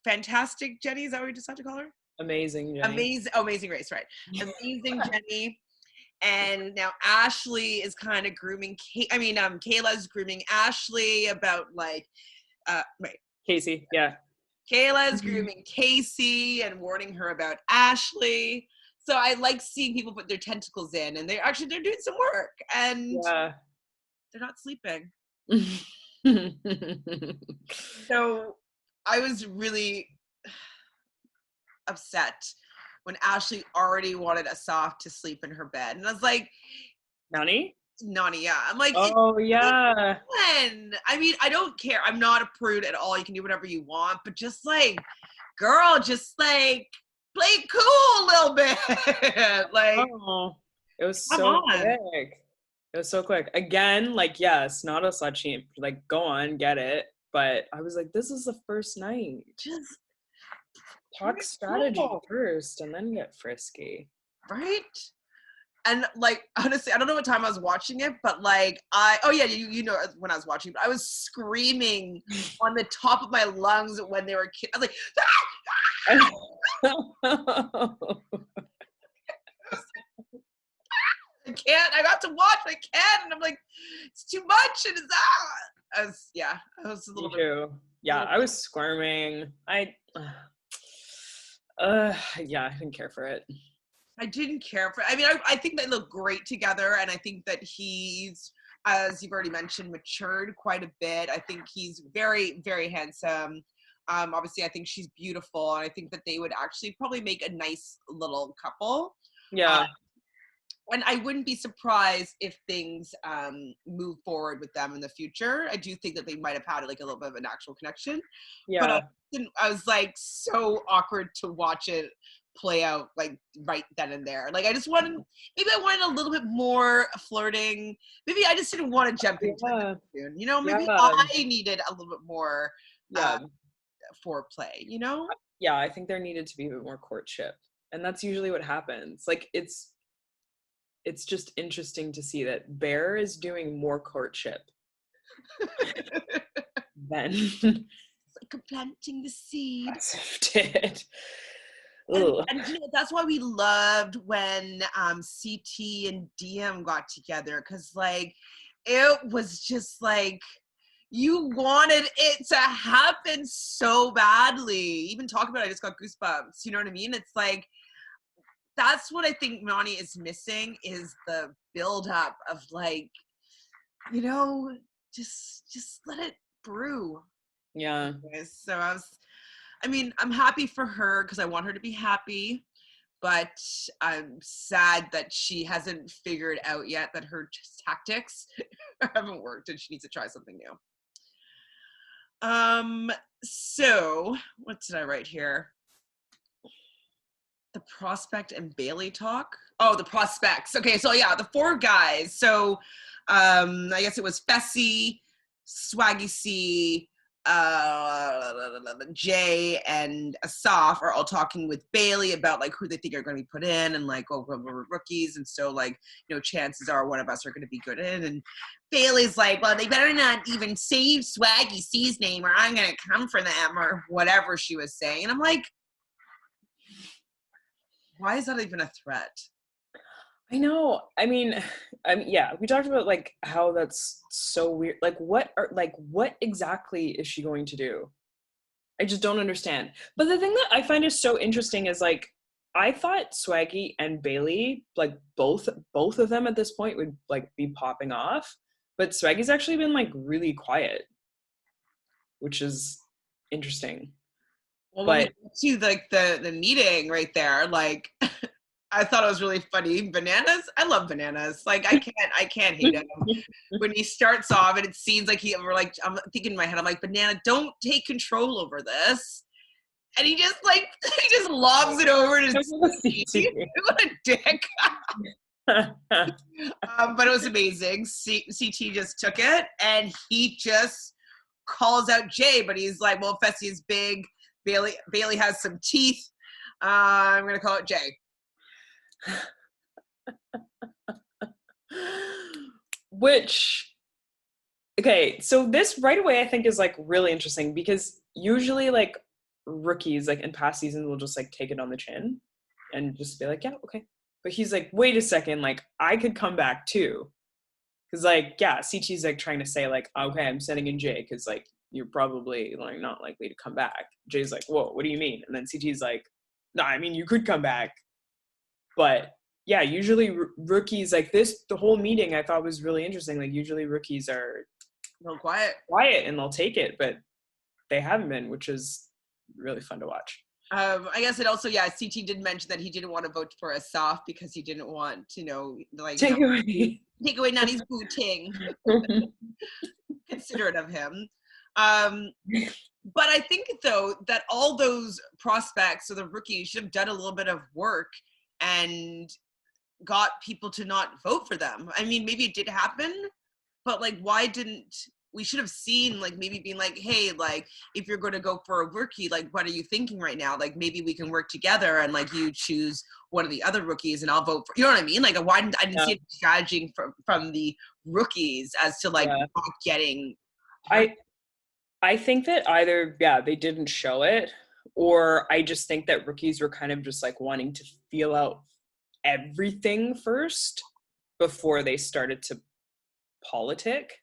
Fantastic Jenny. Is that what we just have to call her? Amazing Jenny. Amazing Race, right. Amazing Jenny. And now Ashley is kind of grooming Kayla's grooming Ashley about like right. Casey, yeah. Kayla's grooming Casey and warning her about Ashley. So I like seeing people put their tentacles in and they're doing some work and Yeah. they're not sleeping. So I was really upset when Ashley already wanted Asaf to sleep in her bed. And I was like, Nani? Nani, yeah. I'm like, it's Oh yeah. fun. I mean, I don't care. I'm not a prude at all. You can do whatever you want, but just like, girl, just like play it cool a little bit. Like, Oh, it was come so on. quick. It was so quick. Again, like, yes, not a slut shame. Like, go on, get it. But I was like, this is the first night. Just play Talk it strategy cool. first and then get frisky. Right? And like honestly, I don't know what time I was watching it, but like oh yeah, you know when I was watching, but I was screaming on the top of my lungs when they were kids. I was like, I can't. I got to watch. I can't, and I'm like, it's too much, and it's yeah, I was a Me little bit. too. A Yeah, little I was squirming. Yeah, I didn't care for it. I didn't care for. I mean, I think they look great together, and I think that he's, as you've already mentioned, matured quite a bit. I think he's very, very handsome. Obviously, I think she's beautiful, and I think that they would actually probably make a nice little couple. Uh, Yeah, and I wouldn't be surprised if things move forward with them in the future. I do think that they might have had like a little bit of an actual connection, but yeah, I was like so awkward to watch it play out like right then and there. Like I just wanted, maybe I wanted a little bit more flirting. Maybe I just didn't want to jump into it yeah, soon. You know, maybe yeah, I needed a little bit more uh, yeah. foreplay. You know, Yeah, I think there needed to be a bit more courtship. And that's usually what happens. Like it's just interesting to see that Bear is doing more courtship than like planting the seed. Asif did. And Ugh. you know that's why we loved when CT and DM got together, because like it was just like you wanted it to happen so badly. Even talking about it, I just got goosebumps. You know what I mean? It's like that's what I think Nani is missing, is the build up of like, you know, just let it brew. Yeah. So I mean, I'm happy for her because I want her to be happy, but I'm sad that she hasn't figured out yet that her tactics haven't worked and she needs to try something new. So what did I write here? The prospect and Bailey talk. Oh, the prospects. Okay, so yeah, the four guys. So I guess it was Fessy, Swaggy C, Jay, and Asaf are all talking with Bailey about like who they think are going to be put in, and like, oh, we're rookies, and so like, you know, chances are one of us are going to be good in. And Bailey's like, well, they better not even say Swaggy C's name, or I'm going to come for them, or whatever she was saying. And I'm like, why is that even a threat? I know. I mean, yeah, we talked about like how that's so weird. Like what exactly is she going to do? I just don't understand. But the thing that I find is so interesting is like I thought Swaggy and Bailey, like both of them at this point would like be popping off, but Swaggy's actually been like really quiet, which is interesting. Well, when we But got to like the meeting right there, like I thought it was really funny. Bananas, I love Bananas. Like I can't hate him. When he starts off and it seems like we're like, I'm thinking in my head, I'm like, Banana, don't take control over this. And he just like he just lobs it over to CT. What a dick. But it was amazing. CT just took it and he just calls out Jay, but he's like, well, Fessy is big. Bailey has some teeth. I'm gonna call it Jay. Which, okay, so this right away I think is like really interesting because usually like rookies like in past seasons will just like take it on the chin and just be like, yeah, okay. But he's like, wait a second, like I could come back too. Cause like, yeah, CT's like trying to say like, okay, I'm sending in Jay because like you're probably like not likely to come back. Jay's like, whoa, what do you mean? And then CT's like, no, I mean you could come back, but yeah, usually rookies like this, the whole meeting I thought was really interesting. Like usually rookies are No quiet. quiet and they'll take it, but they haven't been, which is really fun to watch. I guess it also, yeah, CT did mention that he didn't want to vote for Asaf because he didn't want, like, Take it away. take away Nani's booting. Considerate of him. Um, but I think, though, that all those prospects or the rookies should have done a little bit of work and got people to not vote for them. I mean, maybe it did happen, but like, why didn't we should have seen, like, maybe being like, hey, like, if you're going to go for a rookie, like, what are you thinking right now? Like, maybe we can work together and like you choose one of the other rookies and I'll vote for, you know what I mean? Like, why didn't I didn't Yeah. see any strategy from the rookies as to like Yeah. not getting. I think that either, yeah, they didn't show it, or I just think that rookies were kind of just like wanting to feel out everything first before they started to politic.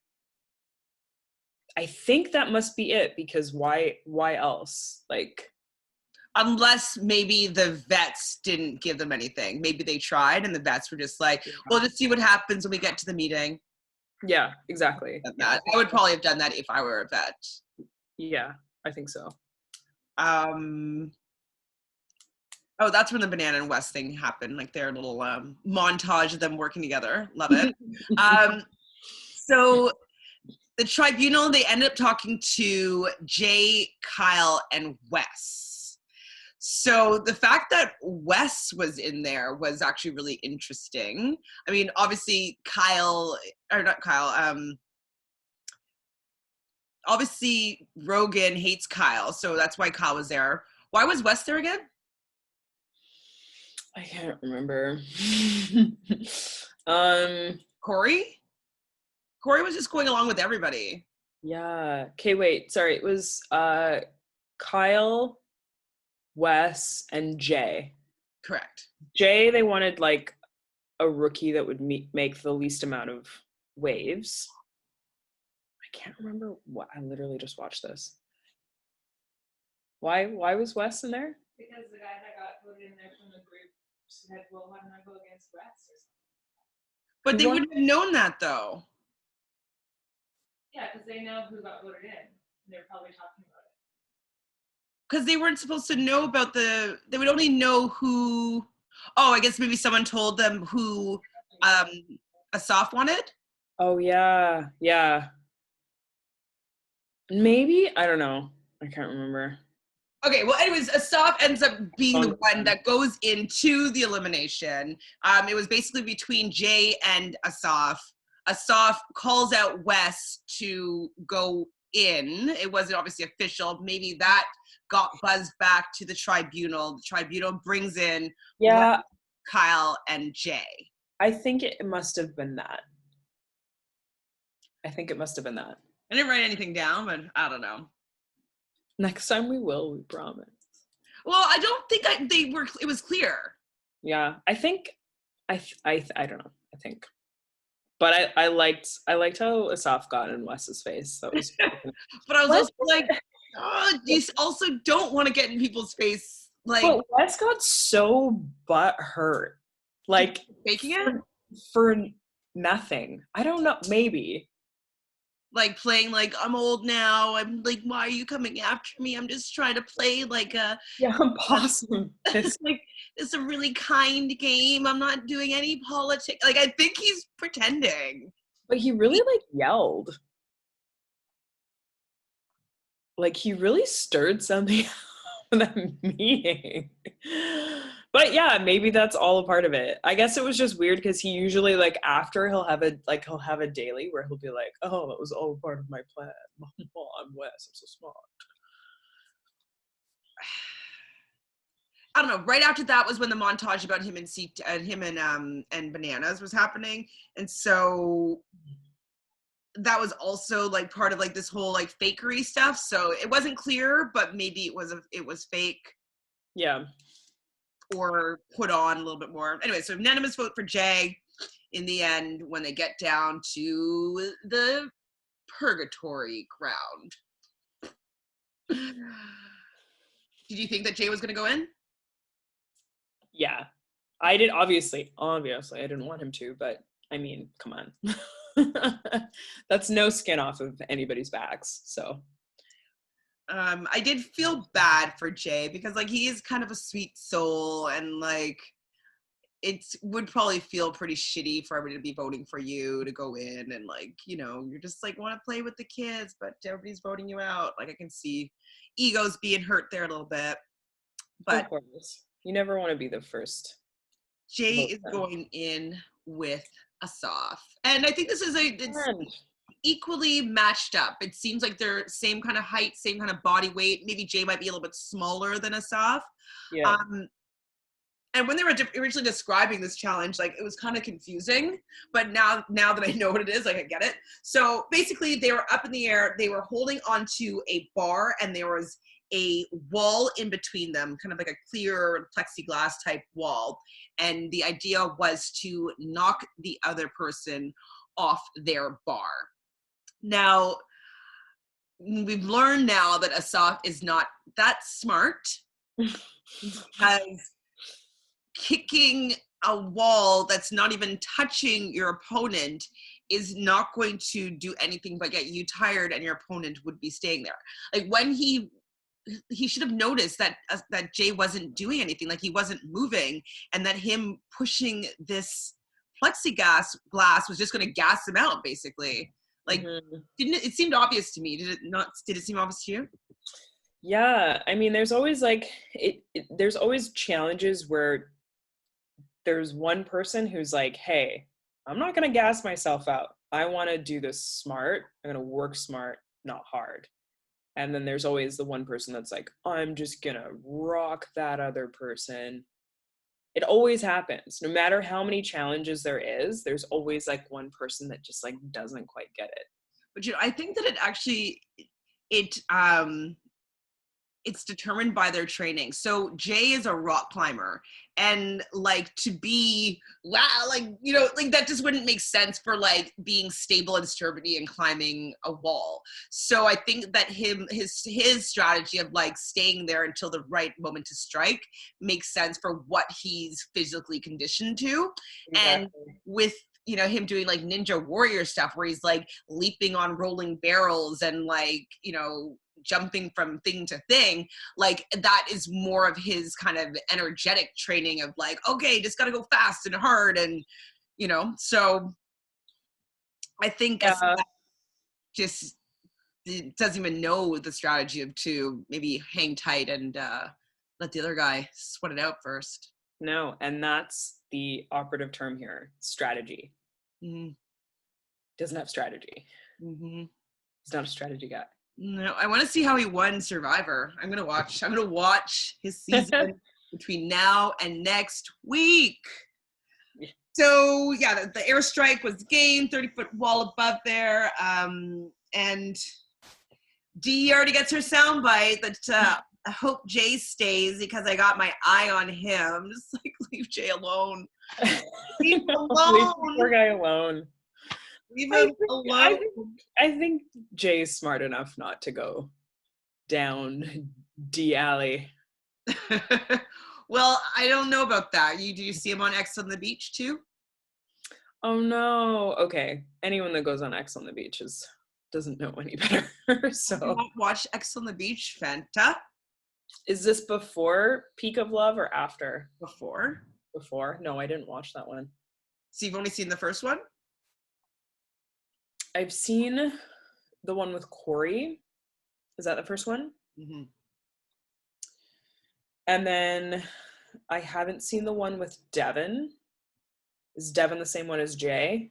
I think that must be it, because why else? Like, Unless maybe the vets didn't give them anything. Maybe they tried and the vets were just like, well, just see what happens when we get to the meeting. yeah, exactly. I would probably have done that if I were a vet. Yeah, I think so. Oh, that's when the Banana and West thing happened, like their little montage of them working together. Love it. So the tribunal, they ended up talking to Jay, Kyle, and Wes. So the fact that Wes was in there was actually really interesting. I mean, obviously obviously Rogan hates Kyle, so that's why Kyle was there. Why was Wes there again? I can't remember. Corey was just going along with everybody. Yeah. Okay, wait. Sorry. It was Kyle, Wes, and Jay. Correct. Jay, they wanted like a rookie that would make the least amount of waves. I can't remember what. I literally just watched this. Why was Wes in there? Because the guy that got voted in there from the group said, well, why don't I go against Wes or something? But they wouldn't have known that, though. Yeah, because they know who got voted in. And they're probably talking about it. Because they weren't supposed to know about they would only know who. Oh, I guess maybe someone told them who Asaf wanted. Oh yeah, yeah. Maybe, I don't know. I can't remember. Okay, well, anyways, Asaf ends up being the one that goes into the elimination. It was basically between Jay and Asaf. Asaf calls out Wes to go in. It wasn't obviously official. Maybe that got buzzed back to the tribunal. The tribunal brings in Wes, Kyle, and Jay. I think it must have been that. I didn't write anything down, but I don't know. Next time we will, we promise. Well, I don't think it was clear. Yeah, I think, I don't know, I think. But I liked how Asaf got in Wes's face. That was But I was also like, you also don't want to get in people's face. Like, but Wes got so butthurt. Like, faking it? For nothing. I don't know, maybe. Like playing like, I'm old now. I'm like, why are you coming after me? I'm just trying to play like a possum. like it's a really kind game. I'm not doing any politics. Like, I think he's pretending. But he really like yelled. Like, he really stirred something out of that meeting. But yeah, maybe that's all a part of it. I guess it was just weird because he usually, like, after he'll have a daily where he'll be like, oh, that was all part of my plan. I'm Wes, I'm so smart. I don't know. Right after that was when the montage about him and Bananas was happening, and so that was also like part of like this whole like fakery stuff. So it wasn't clear, but maybe it was fake. Yeah. Or put on a little bit more. Anyway, so unanimous vote for Jay in the end when they get down to the purgatory ground. Did you think that Jay was going to go in? Yeah. I did, obviously I didn't want him to, but I mean, come on. That's no skin off of anybody's backs. So I did feel bad for Jay because like he is kind of a sweet soul, and like it would probably feel pretty shitty for everybody to be voting for you to go in, and like, you know, you're just like want to play with the kids, but everybody's voting you out. Like I can see egos being hurt there a little bit. But of course, you never want to be the first Jay vote is then. going in with Asaf, and I think this is it's And equally matched up. It seems like they're same kind of height, same kind of body weight. Maybe Jay might be a little bit smaller than Asaf. yeah, Um, and when they were originally describing this challenge, like it was kind of confusing, but now that I know what it is, like I get it. So basically they were up in the air, they were holding onto a bar, and there was a wall in between them, kind of like a clear plexiglass type wall, and the idea was to knock the other person off their bar. Now we've learned now that Asaf is not that smart, because kicking a wall that's not even touching your opponent is not going to do anything but get you tired, and your opponent would be staying there. Like when he should have noticed that that Jay wasn't doing anything, like he wasn't moving, and that him pushing this glass was just going to gas him out basically. Like mhm. didn't it seemed obvious to me. Did it not? Did it seem obvious to you? Yeah. I mean, there's always like there's always challenges where there's one person who's like, hey, I'm not going to gas myself out. I want to do this smart. I'm going to work smart, not hard. And then there's always the one person that's like, I'm just going to rock that other person. It always happens. No matter how many challenges there is, there's always like one person that just like doesn't quite get it. But you know, I think that it actually it it's determined by their training. So Jay is a rock climber, and like to be wow, like you know, like that just wouldn't make sense for like being stable and sturdy and climbing a wall. So I think that his strategy of like staying there until the right moment to strike makes sense for what he's physically conditioned to. And Exactly. with you know him doing like ninja warrior stuff where he's like leaping on rolling barrels and like you know jumping from thing to thing, like that is more of his kind of energetic training of like, okay, just gotta go fast and hard, and you know, so I think Yeah. just doesn't even know the strategy of to maybe hang tight and let the other guy sweat it out first. No. And that's the operative term here, strategy. Mm-hmm. Doesn't have strategy. Mm-hmm. He's not a strategy guy. No, I want to see how he won Survivor. I'm gonna watch his season between now and next week. So yeah, the airstrike was gained, 30-foot wall above there, and Dee already gets her soundbite that I hope Jay stays because I got my eye on him. Just like leave Jay alone. Leave him Leave the poor alone. guy alone. Leave I him think I alone. think I think Jay's smart enough not to go down D alley. Well, I don't know about that. Do you see him on X on the Beach too? Oh no. Okay. Anyone that goes on X on the beach doesn't know any better. Have you So not watched X on the Beach, Fanta? is this before Peak of Love or after? Before? Before? No, I didn't watch that one. So you've only seen the first one? I've seen the one with Corey. Is that the first one? Mm-hmm. And then I haven't seen the one with Devin. Is Devin the same one as Jay?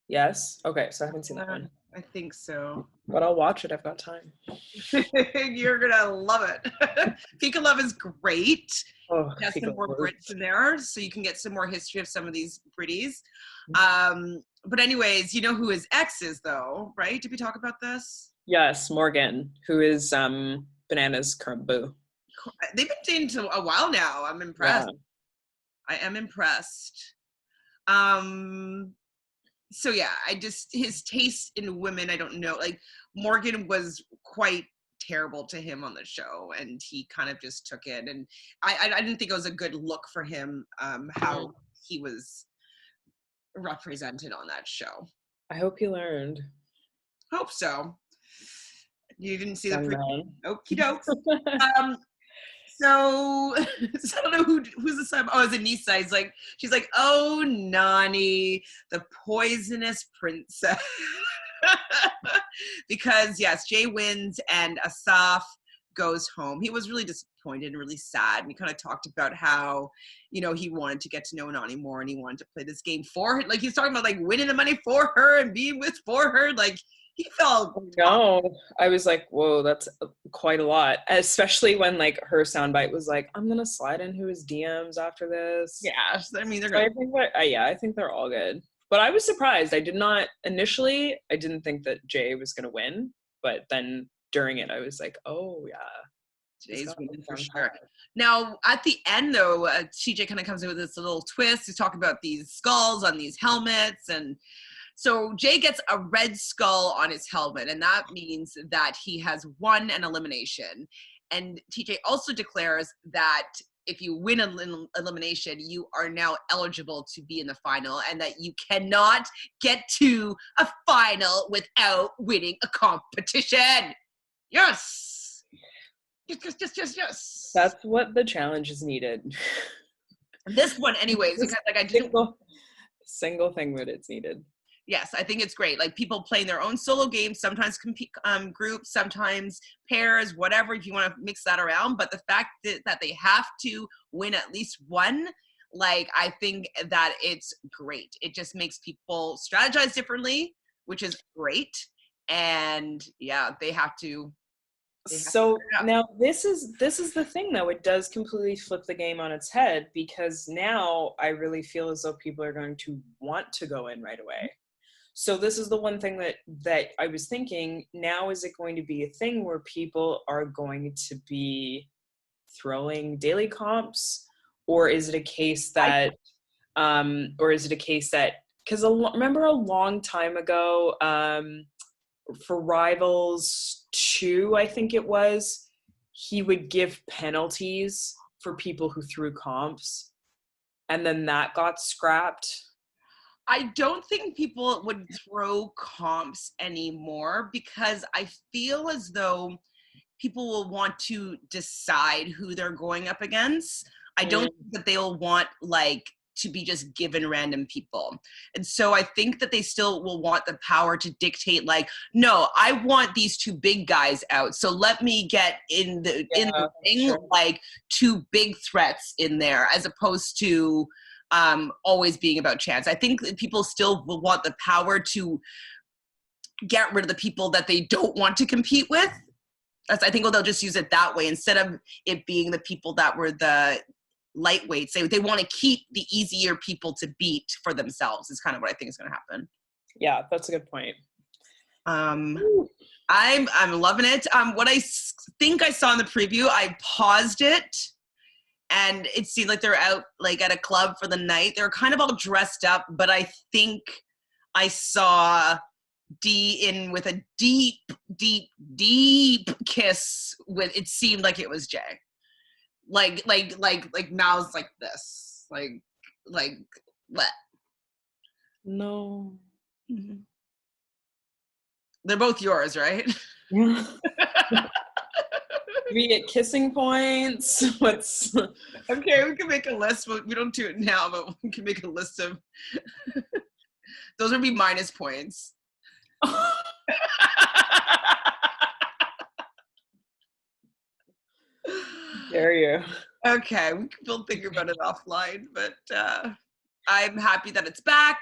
Yes. Okay, so I haven't seen that one. I think so. But I'll watch it. I've got time. You're gonna love it. Peak of Love is great. Oh, It has Peak some of more Love. Brits in there, so you can get some more history of some of these pretties. Mm-hmm. But anyways, you know who his ex is, though, right? Did we talk about this? Yes, Morgan, who is Banana's current boo. They've been dating a while now. I'm Yeah. impressed. I am impressed. Um, so yeah, his taste in women, I don't know. Like Morgan was quite terrible to him on the show, and he kind of just took it. And I didn't think it was a good look for him. How he was represented on that show. I hope he learned. Hope so. You didn't see the Young preview. man. Okie dokes. So, so I don't know who's the son. Oh, it's Anissa. She's like, oh, Nani, the poisonous princess. Because yes, Jay wins and Asaf goes home. He was really disappointed and really sad. And he kind of talked about how, he wanted to get to know Nani more and he wanted to play this game for her. Like he's talking about like winning the money for her and being for her. Like he felt no. I was like, whoa, that's quite a lot. Especially when like her soundbite was like, I'm gonna slide into his DMs after this. Yeah, I mean they're So good. I think they're all good. But I was surprised. I didn't think that Jay was gonna win, but then during it, I was like, oh yeah. Today's winning for sure. Now, at the end, though, TJ kind of comes in with this little twist. He's talking about these skulls on these helmets. And so Jay gets a red skull on his helmet, and that means that he has won an elimination. And TJ also declares that if you win an elimination, you are now eligible to be in the final, and that you cannot get to a final without winning a competition. Yes! Yes. That's what the challenge is needed. This one, anyways, because like I didn't. Single thing that it's needed. Yes, I think it's great. Like people playing their own solo games, sometimes compete groups, sometimes pairs, whatever. If you want to mix that around, but the fact that they have to win at least one, like I think that it's great. It just makes people strategize differently, which is great. And yeah, they have to. So now this is the thing though, it does completely flip the game on its head, because now I really feel as though people are going to want to go in right away. So this is the one thing that I was thinking, now is it going to be a thing where people are going to be throwing daily comps, or is it a case that because remember a long time ago, for Rivals 2, I think it was, he would give penalties for people who threw comps, and then that got scrapped. I don't think people would throw comps anymore, because I feel as though people will want to decide who they're going up against. I don't think that they'll want like to be just given random people. And so I think that they still will want the power to dictate like, no, I want these two big guys out. So let me get in the thing, sure, like two big threats in there, as opposed to always being about chance. I think that people still will want the power to get rid of the people that they don't want to compete with. I think they'll just use it that way instead of it being the people that were the lightweights. They want to keep the easier people to beat for themselves is kind of what I think is going to happen. Yeah, that's a good point. I'm loving it. What I think I saw in the preview, I paused it, and it seemed like they're out like at a club for the night. They're kind of all dressed up, but I think I saw D in with a deep, deep, deep kiss with, it seemed like it was Jay. Like mouths like this. Like what? No. Mm-hmm. They're both yours, right? Yeah. We get kissing points. What's okay? We can make a list. We don't do it now, but we can make a list of. Those would be minus points. Dare you? Okay, we'll think about it offline. But I'm happy that it's back.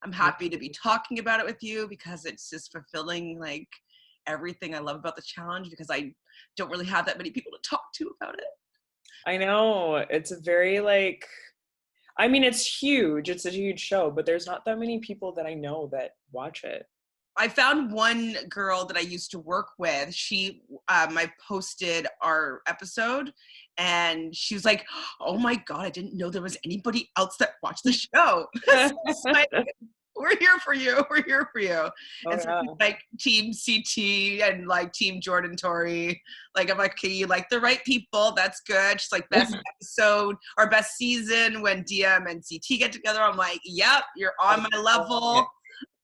I'm happy to be talking about it with you, because it's just fulfilling like everything I love about the challenge, because I don't really have that many people to talk to about it. I know, it's a very like, I mean, it's huge. It's a huge show, but there's not that many people that I know that watch it. I found one girl that I used to work with. She, I posted our episode, and she was like, "Oh my God, I didn't know there was anybody else that watched the show." We're here for you. We're here for you. Oh, And so yeah. like Team CT and like Team Jordan Tory. Like I'm like, okay, you like the right people. That's good. She's like best episode or best season when DM and CT get together. I'm like, yep, you're on my level.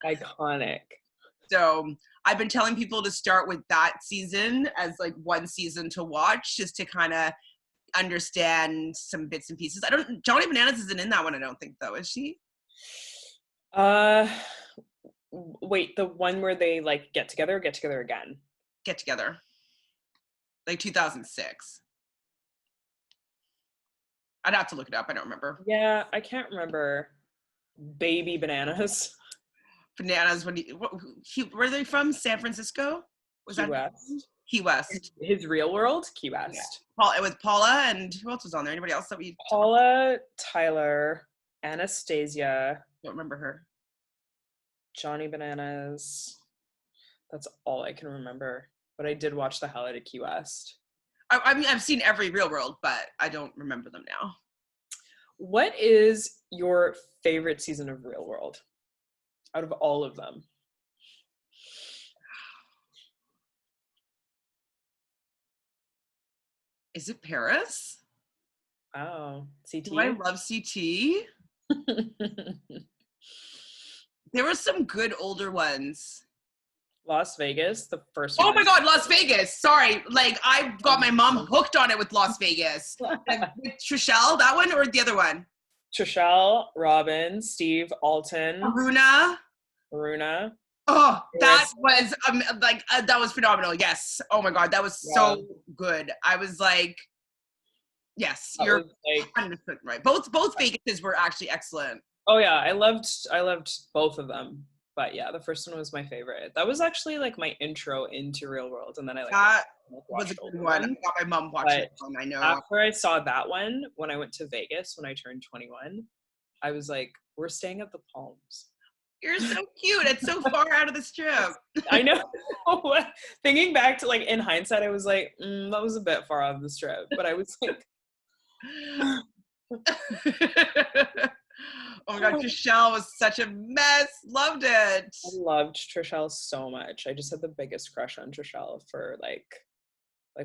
Iconic. So I've been telling people to start with that season as like one season to watch, just to kind of understand some bits and pieces. Johnny Bananas isn't in that one, I don't think, though, is she? Wait, the one where they like get together again? Get together. Like 2006. I'd have to look it up. I don't remember. Yeah, I can't remember. Baby Bananas. Bananas. Where are they from? San Francisco? Was Key that West. Key West? His real world, Key West. Yeah. It was Paula, and who else was on there? Anybody else that we? Paula, Tyler, Anastasia. Don't remember her. Johnny Bananas. That's all I can remember. But I did watch the hell out of Key West. I mean, I've seen every Real World, but I don't remember them now. What is your favorite season of Real World out of all of them? Is it Paris? Oh, CT? Do I love CT? There were some good older ones. Las Vegas, the first one. Oh my God, Las Vegas. Sorry. Like, I got my mom hooked on it with Las Vegas. With Trishelle, that one, or the other one? Trishelle, Robin, Steve, Alton, Aruna. Oh, that was that was phenomenal. Yes. Oh my God, that was so good. I was like, yes, you're 100% right. Both Vegases were actually excellent. Oh yeah, I loved both of them. But yeah, the first one was my favorite. That was actually like my intro into Real World, and then I that was a good one. I got my mom watching it. I know. After I saw that one, when I went to Vegas when I turned 21, I was like, "We're staying at the Palms." You're so cute. It's so far out of the Strip. I know. Thinking back to like in hindsight, I was like, that was a bit far out of the Strip, but I was like. Oh my God, Trishelle was such a mess. Loved it. I loved Trishelle so much. I just had the biggest crush on Trishelle for like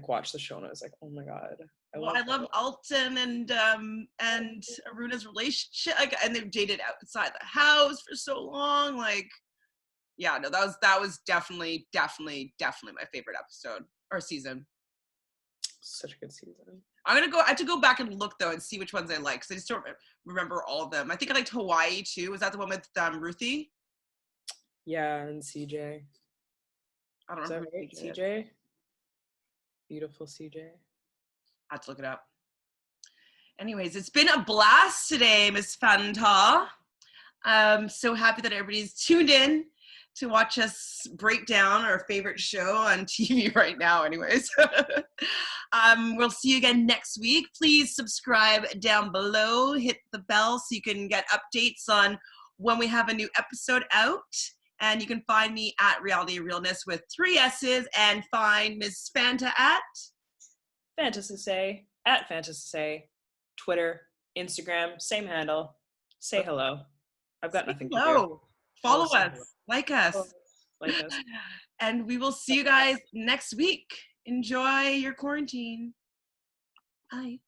watch the show and I was like, oh my God. I love Alton and Aruna's relationship. And they've dated outside the house for so long. Like, yeah, no, that was definitely my favorite episode or season. Such a good season. I have to go back and look though and see which ones I like because I just don't remember all of them. I think I liked Hawaii too. Was that the one with Ruthie? Yeah, and CJ. I don't know. Right? CJ? Beautiful CJ. I have to look it up. Anyways, it's been a blast today, Miss Fanta. I'm so happy that everybody's tuned in to watch us break down our favorite show on TV right now, anyways. We'll see you again next week. Please subscribe down below, hit the bell so you can get updates on when we have a new episode out. And you can find me at Realness with 3 S's and find Miss Fanta at Fantasy at Fantasy, Twitter, Instagram, same handle. Say hello. I've got nothing to do. Follow us. Like us. And we will see you guys next week. Enjoy your quarantine. Bye.